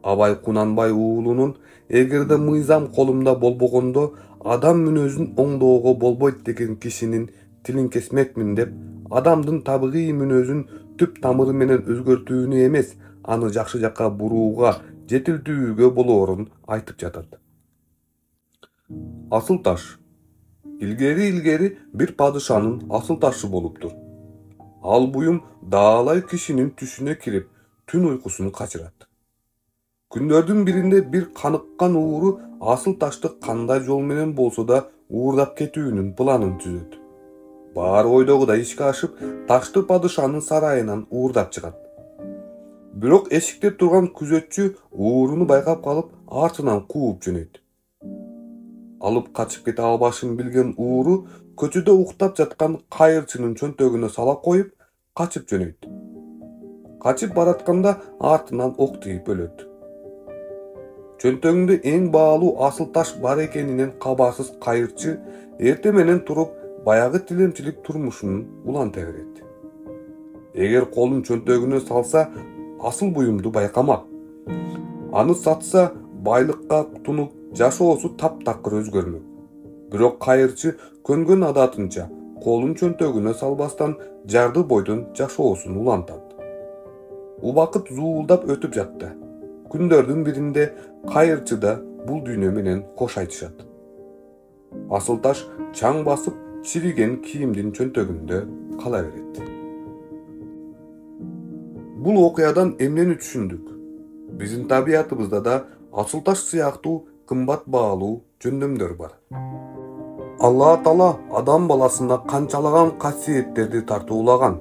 Абай Кунанбай уулунун эгерде мыйзам колумда болбогондо адам мүнөзүн оңдоого болбойт деген кишинин тилин кесмекмин деп, адамдын табигый мүнөзүн түп тамыры менен өзгөртүүнү эмес, аны жакшы жакка бурууга, жетилтүүгө болоорун айтып жатат. Асыл таш. Илгери бир падышанын асыл ташы болуптур. Ал буюм даалай кишинин түшүнө кирип, түн уйкусун качырат. Күндөрдүн биринде бир каныккан ууру асыл ташты кандай жол менен болсо да уурдап кетүүнүн планын түзөт. Баары ойдогудай ишке ашып, ташты падышанын сарайынан уурдап чыгат. Бирок эшикте турган күзөтчү ууруну байкап калып, артынан кууп жөнөйт. Алып качып кете албашын билген ууру көчөдө уктап жаткан кайырчынын чөнтөгүнө сала коюп, качып жөнөйт. Качып баратканда артынан ок тийип өлөт. Чөнтөгүндө эң баалуу асыл таш бар экенинен кабарсыз кайырчы эрте менен туруп, баягы тилемчилик турмушунун уланта берет. Эгер колун чөнтөгүнө салса, асыл буюмду байкамак. Аны сатса, байлыкка тунуп, жашоосу таптакыр өзгөрмөк. Бирок кайырчы көнгөн адатынча колун чөнтөгүнө салбастан жарды бойдон жашоосун улантат. Убакыт зуулдап өтүп жатты. Күндөрдүн биринде кайырчы да бул дүйнө менен кош айтышат. Асыл таш чаң басып, чириген кийимдин чөнтөгүндө кала берет. Бул окуядан эмнени түшүндүк? Биздин табиятыбызда да асыл таш сыяктуу кымбат баалуу жөндөмдөр бар. Алла Таала адам баласына канчалаган касиеттерди тартуулаган.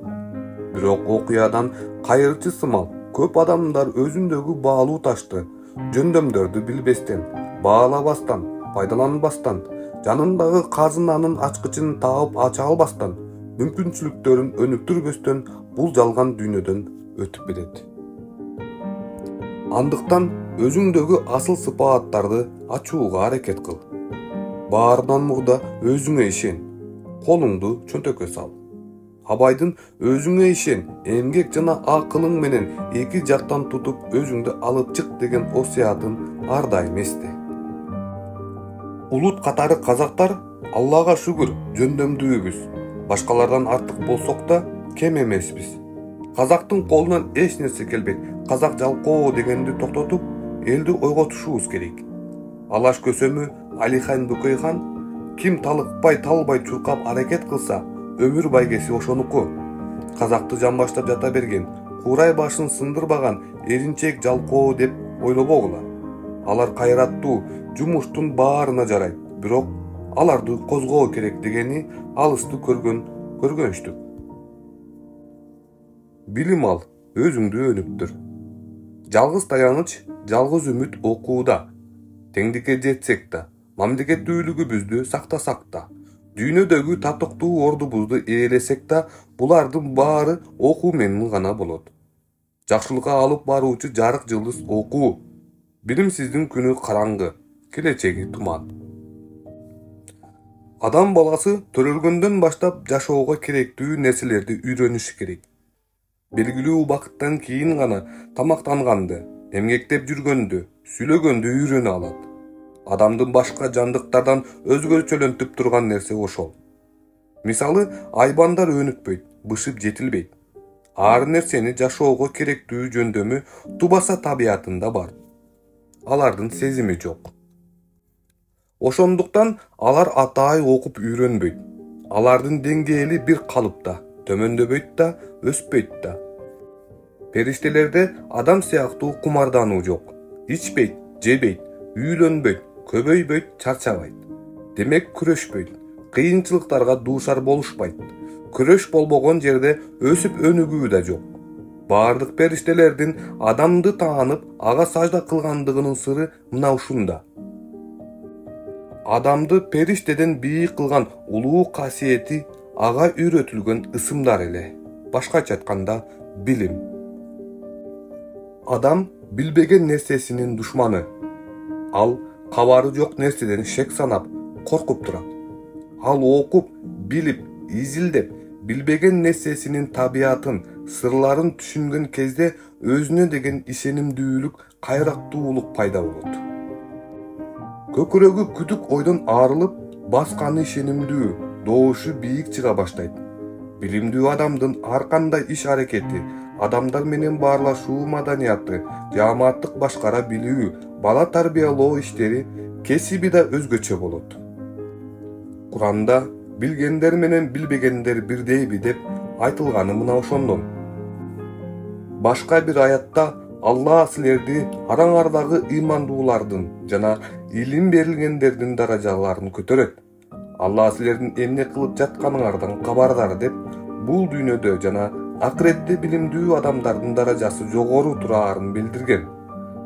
Бирок окуядан кайырчы сымал көп адамдар өзүндөгү баалуу ташты, жөндөмдөрдү билбестен, баалабастан, пайдаланбастан, жанындагы казынанын ачкычын таап ача албастан, мүмкүнчүлүктөрүн өнүктүрбөстөн бул жалган дүйнөдөн өтүп кетет. Андыктан өзүңдөгү асыл сыпааттарды ачууга аракет кыл. Баарынан мурда өзүңө ишен, колуңду чөнтөккө сал. Абайдын өзүңө ишен, эмгек жана акылың менен эки жактан тутуп өзүңдү алып чык деген осуятын ар дайым эсте. Улут катары казактар, Аллага шүгүр, жөндөмдүүбүз. Башкалардан артык болсок да кем эмеспиз. Казактын колунан эч нерсе келбейт. Казак жалкоо дегенди токтотуп, элди ойготушубуз керек. Алаш көсөмү Алихан Бөкөйхан, ким талыкпай талбай чуркап аракет кылса, өмүр байгеси ошонуку. Казакты жамбаштап жата берген, курай башын сындырбаган эринчек жалкоо деп ойлобогула. Алар кайраттуу, жумуштун баарына жарайт, бирок аларды козгоо керек дегени алысты көргөнчтүк. Билим ал, өзүңдү өнүктүр. Жалгыз таяныч, жалгыз үмүт окууда. Теңдикке жетсек да, мамлекеттүүлүгүбүздү сактасак да, дүйнөдөгү татыктуу ордубузду ээлесек да, булардын баары окуу менен гана болот. Жакшылыкка алып баруучу жарык жылдыз окуу. Билимсиздин күнү караңгы, келечеги туман. Адам баласы төрөлгөндөн баштап жашоого керектүү нерселерди үйрөнүш керек. Белгилүү убакыттан кийин гана тамактанганды, эмгектеп жүргөндү, сүйлөгөндү үйрөнө алат. Адамдын башка жандыктардан өзгөчөлөнтүп турган нерсе ошол. Мисалы, айбандар өнүкпөйт, бышып жетилбейт. Ар нерсени жашоого керектүү жөндөмү тубаса табиятында бар. Алардын сезими жок. Ошондуктан алар атаай окуп үйрөнбөйт. Алардын деңгээли бир калыпта, төмөндөбөйт да, өспөйт да. Периштелерде адам сыяктуу кумардануу жок. Ичпейт, жебейт, үйлөнбөйт, көбөйбөйт, чарчабайт. Демек күрөшпөйт, кыйынчылыктарга дуушар болушпайт. Күрөш болбогон жерде өсүп өнүгүү да жок. Бардык периштелердин адамды таанып, ага сажда кылгандыгынын сыры мына ушунда. Адамды периштеден бийик кылган улуу касиети ага үйрөтүлгөн ысымдар эле. Башкача айтканда, билим. Адам билбеген нерсесинин душманы. Ал кабары жок нерседен шек санап, коркуп турат. Ал окуп, билип, изилдеп, билбеген нерсесинин табиятын, сырларын түшүнгөн кезде өзүнө деген ишенимдүүлүк, кайрактуулук пайда болот. Көкүрөгү күдүк ойдон арылып, басканы ишенимдүү, добушу бийик чыга баштайт. Билимдүү адамдын ар кандай иш-аракети, адамдар менен баарлашуу маданияты, жааматтык башкара билүү, бала тарбиялоо иштери, кесиби да өзгөчө болот. Куранда билгендер менен билбегендер бирдейби деп айтылганы мына ошондон. Башка бир аятта Алла силерди араңардагы ыймандуулардын жана илим берилгендердин даражаларын көтөрөт. Алла силердин эмне кылып жатканыңардан кабардар деп, бул дүйнөдө жана акыретте билимдүү адамдардын даражасы жогору тураарын билдирген.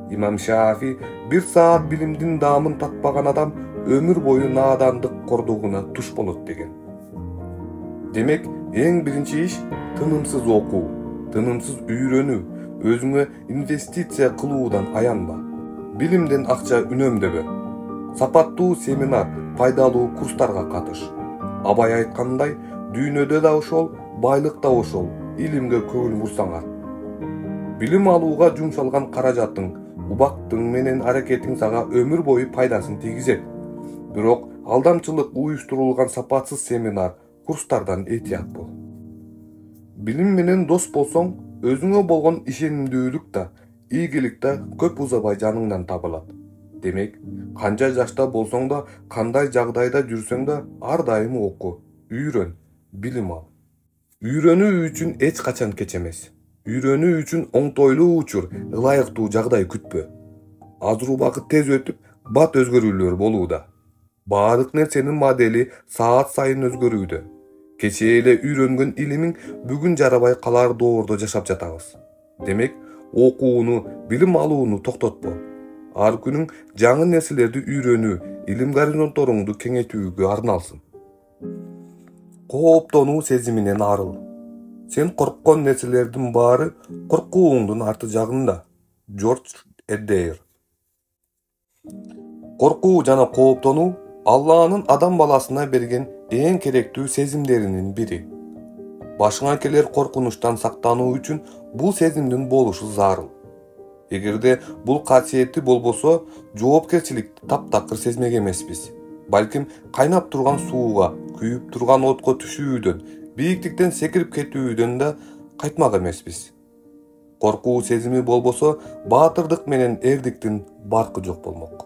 Имам Шафи бир саат билимдин даамын татпаган адам өмүр бою наадандык кордугуна туш болот деген. Демек, эң биринчи иш тынымсыз окуу, тынымсыз үйрөнүү, өзүңө инвестиция кылуудан аянба. Билимден акча үнөмдөбө. Сапаттуу семинар, пайдалуу курстарга катыш. Абай айткандай, дүйнөдө да ошол, байлыкта ошол, илимге көңүл бурсаңар. Билим алууга жумшалган каражатың, убактың менен аракетиң сага өмүр бою пайдасын тийгизет. Бирок алдамчылык уюштурулган сапатсыз семинар, курстардан этият бол. Билим менен дос болсоң, өзүңө болгон ишенимдүүлүк да, ийгилик да көп узабай жаныңдан табылат. Демек, канча жашта болсоң да, кандай жагдайда жүрсөң да, ар дайым оку, үйрөн, билим ал. Үйрөнүү үчүн эч качан кеч эмес. Үйрөнүү үчүн оңтойлуу учур, ылайыктуу жагдай күтпө. Азыр убакыт тез өтүп, бат өзгөрүүлөр болууда. Баардык нерсенин модели саат сайын өзгөрүүдө. Кечээ эле үйрөнгөн илимиң бүгүн жарабай калар доордо жашап жатабыз. Демек, окууну, билим алууну токтотпо. Ар күнүң жаңы нерселерди үйрөнүү, илим горизонтторуңду кеңейтүүгө арналсын. Кооптонуу сезиминен арыл. Сен корккон нерселердин баары коркууңдун арты жагында. Джордж Эддейр. Коркуу жана кооптонуу Алланын адам баласына берген эң керектүү сезимдеринин бири. Башыңа келер коркунучтан сактануу үчүн бул сезимдин болушу зарыл. Эгерде бул касиети болбосо, жоопкерчиликти таптакыр сезмек эмеспиз. Балким кайнап турган сууга, күйүп турган отко түшүүдөн, бийиктиктен секирип кетүүдөн да кайтмак эмеспиз. Коркуу сезими болбосо, баатырдык менен эрдиктин баркы жок болмок.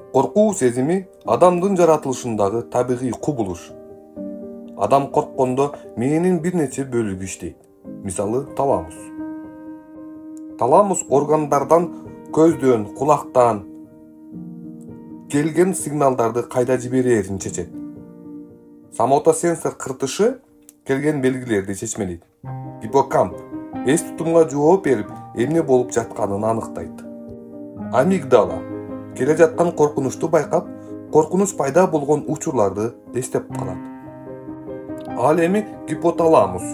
Коркуу сезими адамдын жаратылышындагы табигый кубулуш. Адам корккондо мээнин бир нече бөлүгү иштейт. Мисалы, таламус. Таламус органдардан, көздөн, кулактан келген сигналдарды кайда жиберерин чечет. Сомотосенсор кыртышы келген белгилерди чечмелейт. Гиппокамп эс тутумга жооп берип, эмне болуп жатканын аныктайт. Амигдала келе жаткан коркунучту байкап, коркунуч пайда болгон учурларды эстеп калат. Ал эми гипоталамус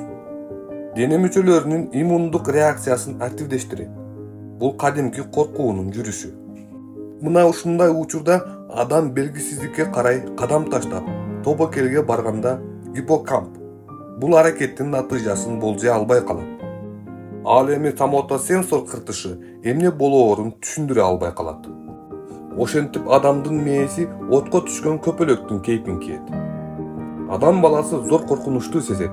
дене мүчөлөрүнүн иммундук реакциясын активдештирет. Бул кадимки коркуунун жүрүшү. Мына ушундай учурда адам белгисиздикке карай кадам таштап, тобокелге барганда гиппокамп бул аракеттин натыйжасын болжой албай калат. Ал эми сомотосенсор кыртышы эмне болоорун түшүндүрө албай калат. Ошентип адамдын мээси отко түшкөн көпөлөктүн кейпин кийет. Адам баласы зор коркунучту сезет.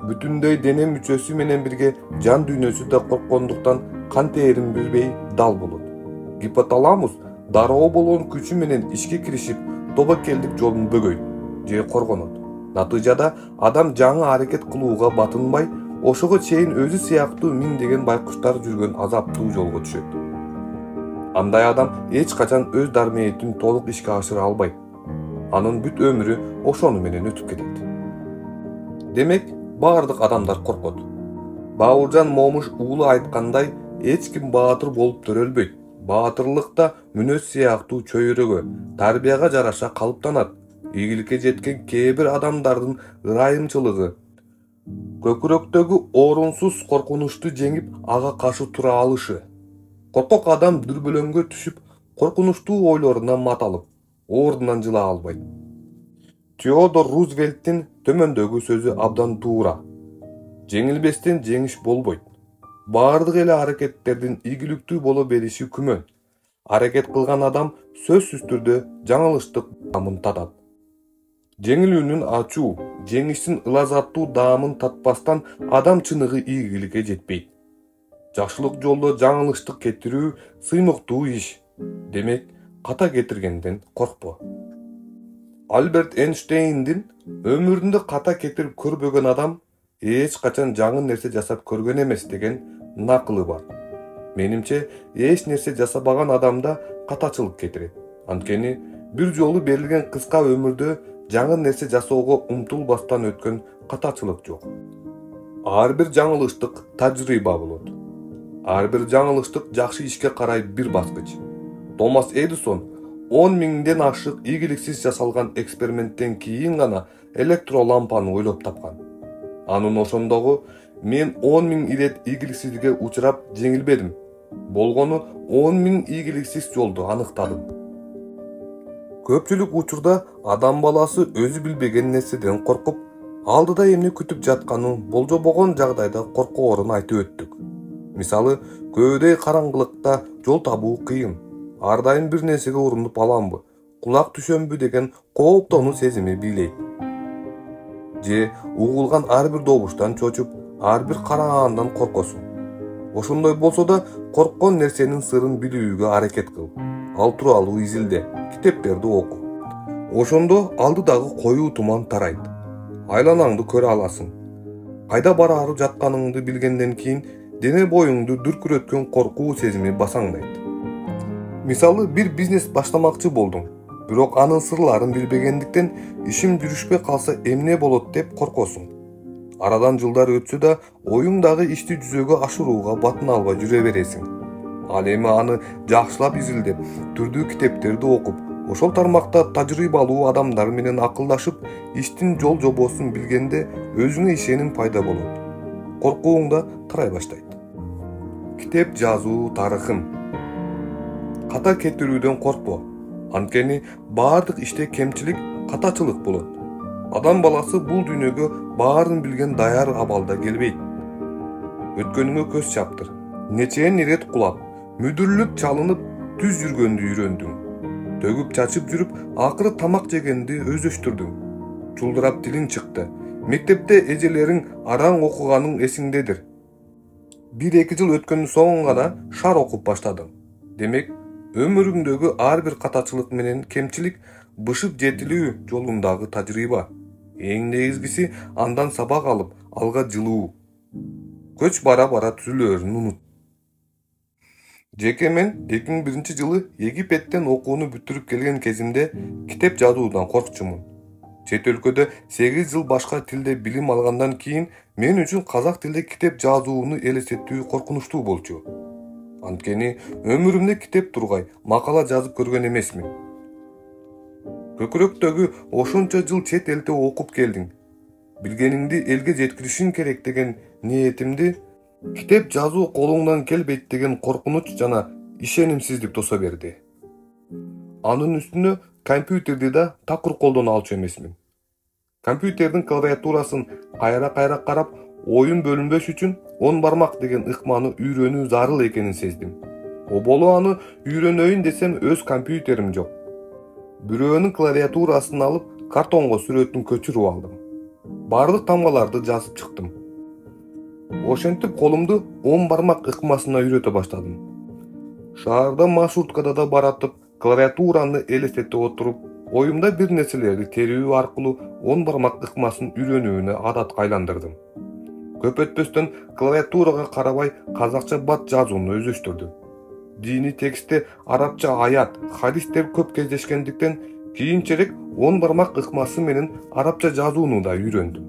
Бүтүндөй дене мүчөсү менен бирге жан дүйнөсү да корккондуктан кан тээрин билбей дал болот. Гипоталамус дароо болгон күчү менен ишке киришип, тобокелдик жолун бөгөйт же коргонот. Натыйжада адам жаңы аракет кылууга батынбай, ошого чейин өзү сыяктуу миңдеген байкуштар жүргөн азаптуу жолго түшөт. Андай адам эч качан өз дармейтин толук ишке ашыра албайт. Анын бүт өмүрү ошону менен өтүп кетет. Демек, баардык адамдар коркот. Бауыржан Момуш уулу айткандай, эч ким баатыр болуп төрөлбөйт. Баатырлык да мүнөз сыяктуу чөйрөгө, тарбияга жараша калыптанат. Ийгиликке жеткен кээ бир адамдардын ырайымчылыгы көкүрөктөгү орунсуз коркунучту жеңип, ага каршы тура алышы. Коркок адам дүрбөлөңгө түшүп, коркунучтуу ойлоруна маталып, ордунан жыла албайт. Теодор Рузвельттин төмөндөгү сөзү абдан туура. Жеңилбестен жеңиш болбойт. Баардык эле аракеттердин ийгиликтүү боло бериши күмөн. Аракет кылган адам сөзсүз түрдө жаңылыштык даамын татат. Жеңилүүнүн ачуу, жеңиштин ылазаттуу даамын татпастан адам чыныгы ийгиликке жетпейт. Жакшылык жолдо жаңылыштык кетирүү сыймыктуу иш. Демек, ката кетиргенден коркпо. Альберт Эйнштейндин өмүрүндө ката кетирип көрбөгөн адам эч качан жаңы нерсе жасап көргөн эмес деген накылы бар. Менимче, эч нерсе жасабаган адамда катачылык кетирет. Анткени бир жолу берилген кыска өмүрдө жаңы нерсе жасоого умтулбастан өткөн катачылык жок. Ар бир жаңылыштык тажрыйба болот. Ар бир жаңылыштык жакшы ишке карай бир баскыч. Томас Эдисон 10 миңден ашык ийгиликсиз жасалган эксперименттен кийин гана электролампаны ойлоп тапкан. Анын ошондогу мен 10 миң ирет ийгиликсиздикке учурап жеңилбедим. Болгону 10 миң ийгиликсиз жолду аныктадым. Көпчүлүк учурда адам баласы өзү билбеген нерседен коркуп, алдыда эмне күтүп жатканын болжобогон жагдайда коркоорун айтып өттүк. Мисалы, көөдөй караңгылыкта жол табуу кыйын. Ар дайым бир нерсеге урунуп аламбы, кулак түшөмбү деген кооптонуу сезими бийлейт. Же угулган ар бир добуштан чочуп, ар бир карагандан коркосуң. Ошондой болсо да корккон нерсенин сырын билүүгө аракет кыл. Ал тууралуу изилде, китептерди оку. Ошондо алдыдагы коюу туман тарайт. Айланаңды көрө аласың. Кайда барары жатканыңды билгенден кийин дене боюңду дүркүрөткөн коркуу сезими басаңдайт. Мисалы, бир бизнес баштамакчы болдуң, бирок анын сырларын билбегендиктен ишим жүрүшпөй калса эмне болот деп коркосуң. Арадан жылдар өтсө да оюңдагы ишти жүзөгө ашырууга батын албай жүрө бересиң. Ал эми аны жакшылап изилдеп, түрдүү китептерди окуп, ошол тармакта тажрыйбалуу адамдар менен акылдашып, иштин жол жобосун билгенде өзүңө ишеним пайда болот. Коркууң да тарай баштайт. Китеп жазуу тарыхым. Ката кетирүүдөн коркпо. Анткени баардык иште кемчилик, катачылык болот. Адам баласы бул дүйнөгө баарын билген даяр абалда келбейт. Өткөнүңө көз чаптыр. Нечен ирет кулап, мүдүрлүк чалынып, түз жүргөндү үйрөндүң. Төгүп чачып жүрүп, акыры тамак жегенди өздөштүрдүң. Чулдурап тилиң чыкты. Мектепте эжелериң араң окуганың эсиңдедир. 1-2 жыл өткөндөн соң гана шар окуп баштадың. Демек, өмүрүңдөгү ар бир катачылык менен кемчилик бышып жетилүү жолундагы тажрыйба. Эң негизгиси андан сабак алып, алга жылуу. Көч бара-бара түзүлөрүн унут. Жеке мен 2001-жылы Египеттен окууну бүтүрүп келген кезимде китеп жазуудан коркчумун. Чет өлкөдө 8 жыл башка тилде билим алгандан кийин мен үчүн казак тилде китеп жазууну элестетүү коркунучтуу болчу. Анткени өмүрүмдө китеп тургай макала жазып көргөн эмесмин. Көкүрөктөгү ошончо жыл чет элде окуп келдиң. Билгениңди элге жеткиришиң керек деген ниетимди китеп жазуу колуңдан келбейт деген коркунуч жана ишенимсиздик тосо берди. Анын үстүнө компьютерди да такыр колдоно алчу эмесмин. Компьютердин клавиатурасын кайра карап, оюн бөлүнбөш үчүн 10 бармак деген ыкманы үйрөнүү зарыл экенин сездим. Оболо аны үйрөнөйүн десем өз компьютерим жок. Бирөөнүн клавиатурасын алып, картонго сүрөтүн көчүрүп алдым. Бардык тамгаларды жазып чыктым. Ошентип колумду 10 бармак ыкмасына үйрөтө баштадым. Шаарда маршруткада да баратып, клавиатураны элестете отуруп, оюмда бир нерселерди терүү аркылуу 10 бармак ыкмасын үйрөнүүнү адатка айландырдым. Көп өтпөстөн клавиатурага карабай казакча бат жазууну өздөштүрдүм. Дини текстте арабча аят, хадистер көп кездешкендиктен кийинчерээк 10 бармак ыкмасы менен арабча жазууну да үйрөндүм.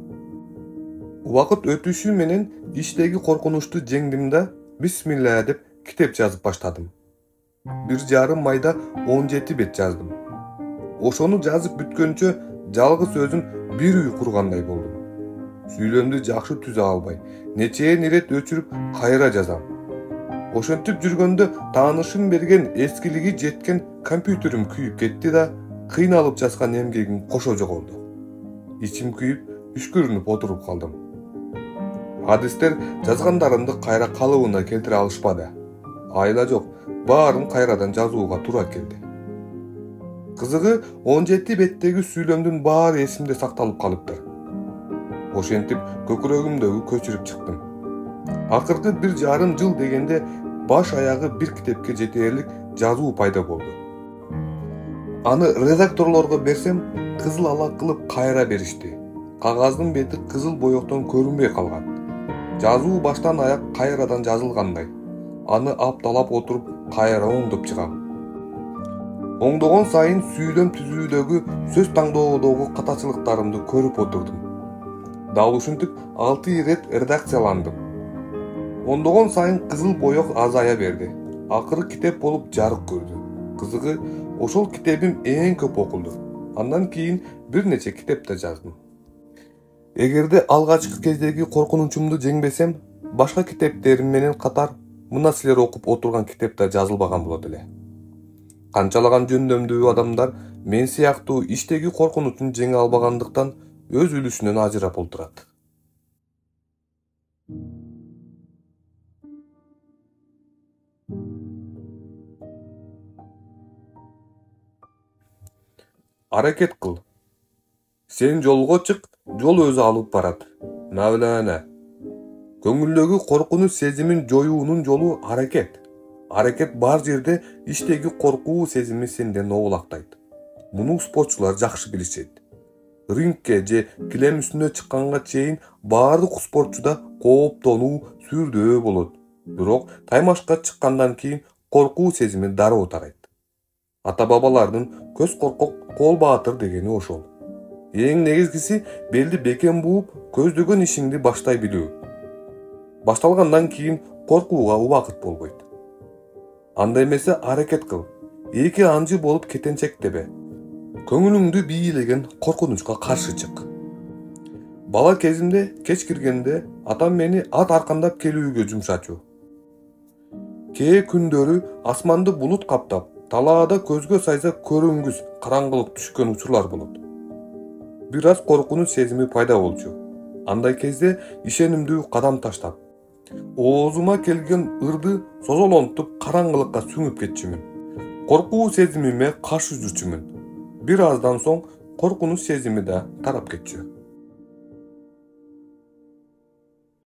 Убакыт өтүшү менен иштеги коркунучту жеңдим да бисмилля деп китеп жазып баштадым. 1,5 айда 17 бет жаздым. Ошону жазып бүткөнчө жалгыз өзүм бир үй кургандай болдум. Сүйлөмдү жакшы түзө албай, нечен ирет өчүрүп кайра жазам. Ошентип жүргөндө таанышым берген эскилиги жеткен компьютерим күйүп кетти да, кыйналып жазган эмгегим кошо жоголду. Ичим күйүп, үшкүрүнүп отуруп калдым. Хадистер жазгандарымды кайра калыбына келтире алышпады. Айла жок, баарын кайрадан жазууга туура келди. Кызыгы 17 беттеги сүйлөмдүн баары эсимде сакталып калыптыр. Ошентип көкүрөгүмдөгү көчүрүп чыктым. Акыркы 1,5 жыл дегенде баш аягы бир китепке жетерлик жазуу пайда болду. Аны редакторлорго берсем, кызыл ала кылып кайра беришти. Кагаздын бети кызыл боектон көрүнбөй калган. Жазуу баштан аяк кайрадан жазылгандай. Аны апталап отуруп кайра оңдоп чыгам. Оңдогон сайын сүйлөм түзүүдөгү, сөз таңдоодогу катачылыктарымды көрүп отурдум. Дал ушинтип 6 ирет редакцияландым. Оңдогон сайын кызыл боек азая берди. Акыры китеп болуп жарык көрдү. Кызыгы, ошол китебим эң көп окулду. Андан кийин бир нече китеп да жаздым. Эгерде алгачкы кездеги коркунучумду жеңбесем, башка китептерим менен катар мына силер окуп отурган китеп да жазылбаган болот эле. Канчалаган жөндөмдүү адамдар мен сыяктуу иштеги коркунучун жеңе албагандыктан өз үлүшүнөн ажырап олтурат. Аракет кыл. Сен жолго чык, жол өзү алып барат. Мавлана. Көңүлдөгү коркунуч сезимин жоюунун жолу аракет. Аракет бар жерде иштеги коркуу сезими сенден оолактайт. Муну спортчулар жакшы билишет. Рингке же килем үстүнө чыкканга чейин баардык спортчуда кооптонуу, сүрдөө болот. Бирок таймашка чыккандан кийин коркуу сезими дароо тарайт. Ата-бабалардын көз коркок, кол баатыр дегени ошол. Эң негизгиси белди бекем бууп, көздөгөн ишиңди баштай билүү. Башталгандан кийин коркууга убакыт болбойт. Анда эмесе аракет кыл. Эки анжы болуп кетенчектебе. Көңүлүңдү бийлеген коркунучка каршы чык. Бала кезимде кеч киргенде атам мени ат аркандап келүүгө жумшачу. Кээ күндөрү асманды булут каптап, талаада көзгө сайса көрүнгүс, караңгылык түшкөн учурлар болот. Бир аз коркунуч сезими пайда болчу. Андай кезде ишенимдүү кадам таштап, оозума келген ырды созолонтуп караңгылыкка сүңүп кетчүмүн. Коркуу сезимиме каршы жүрчүмүн. Бир аздан соң коркунуч сезими да тарап кетчү.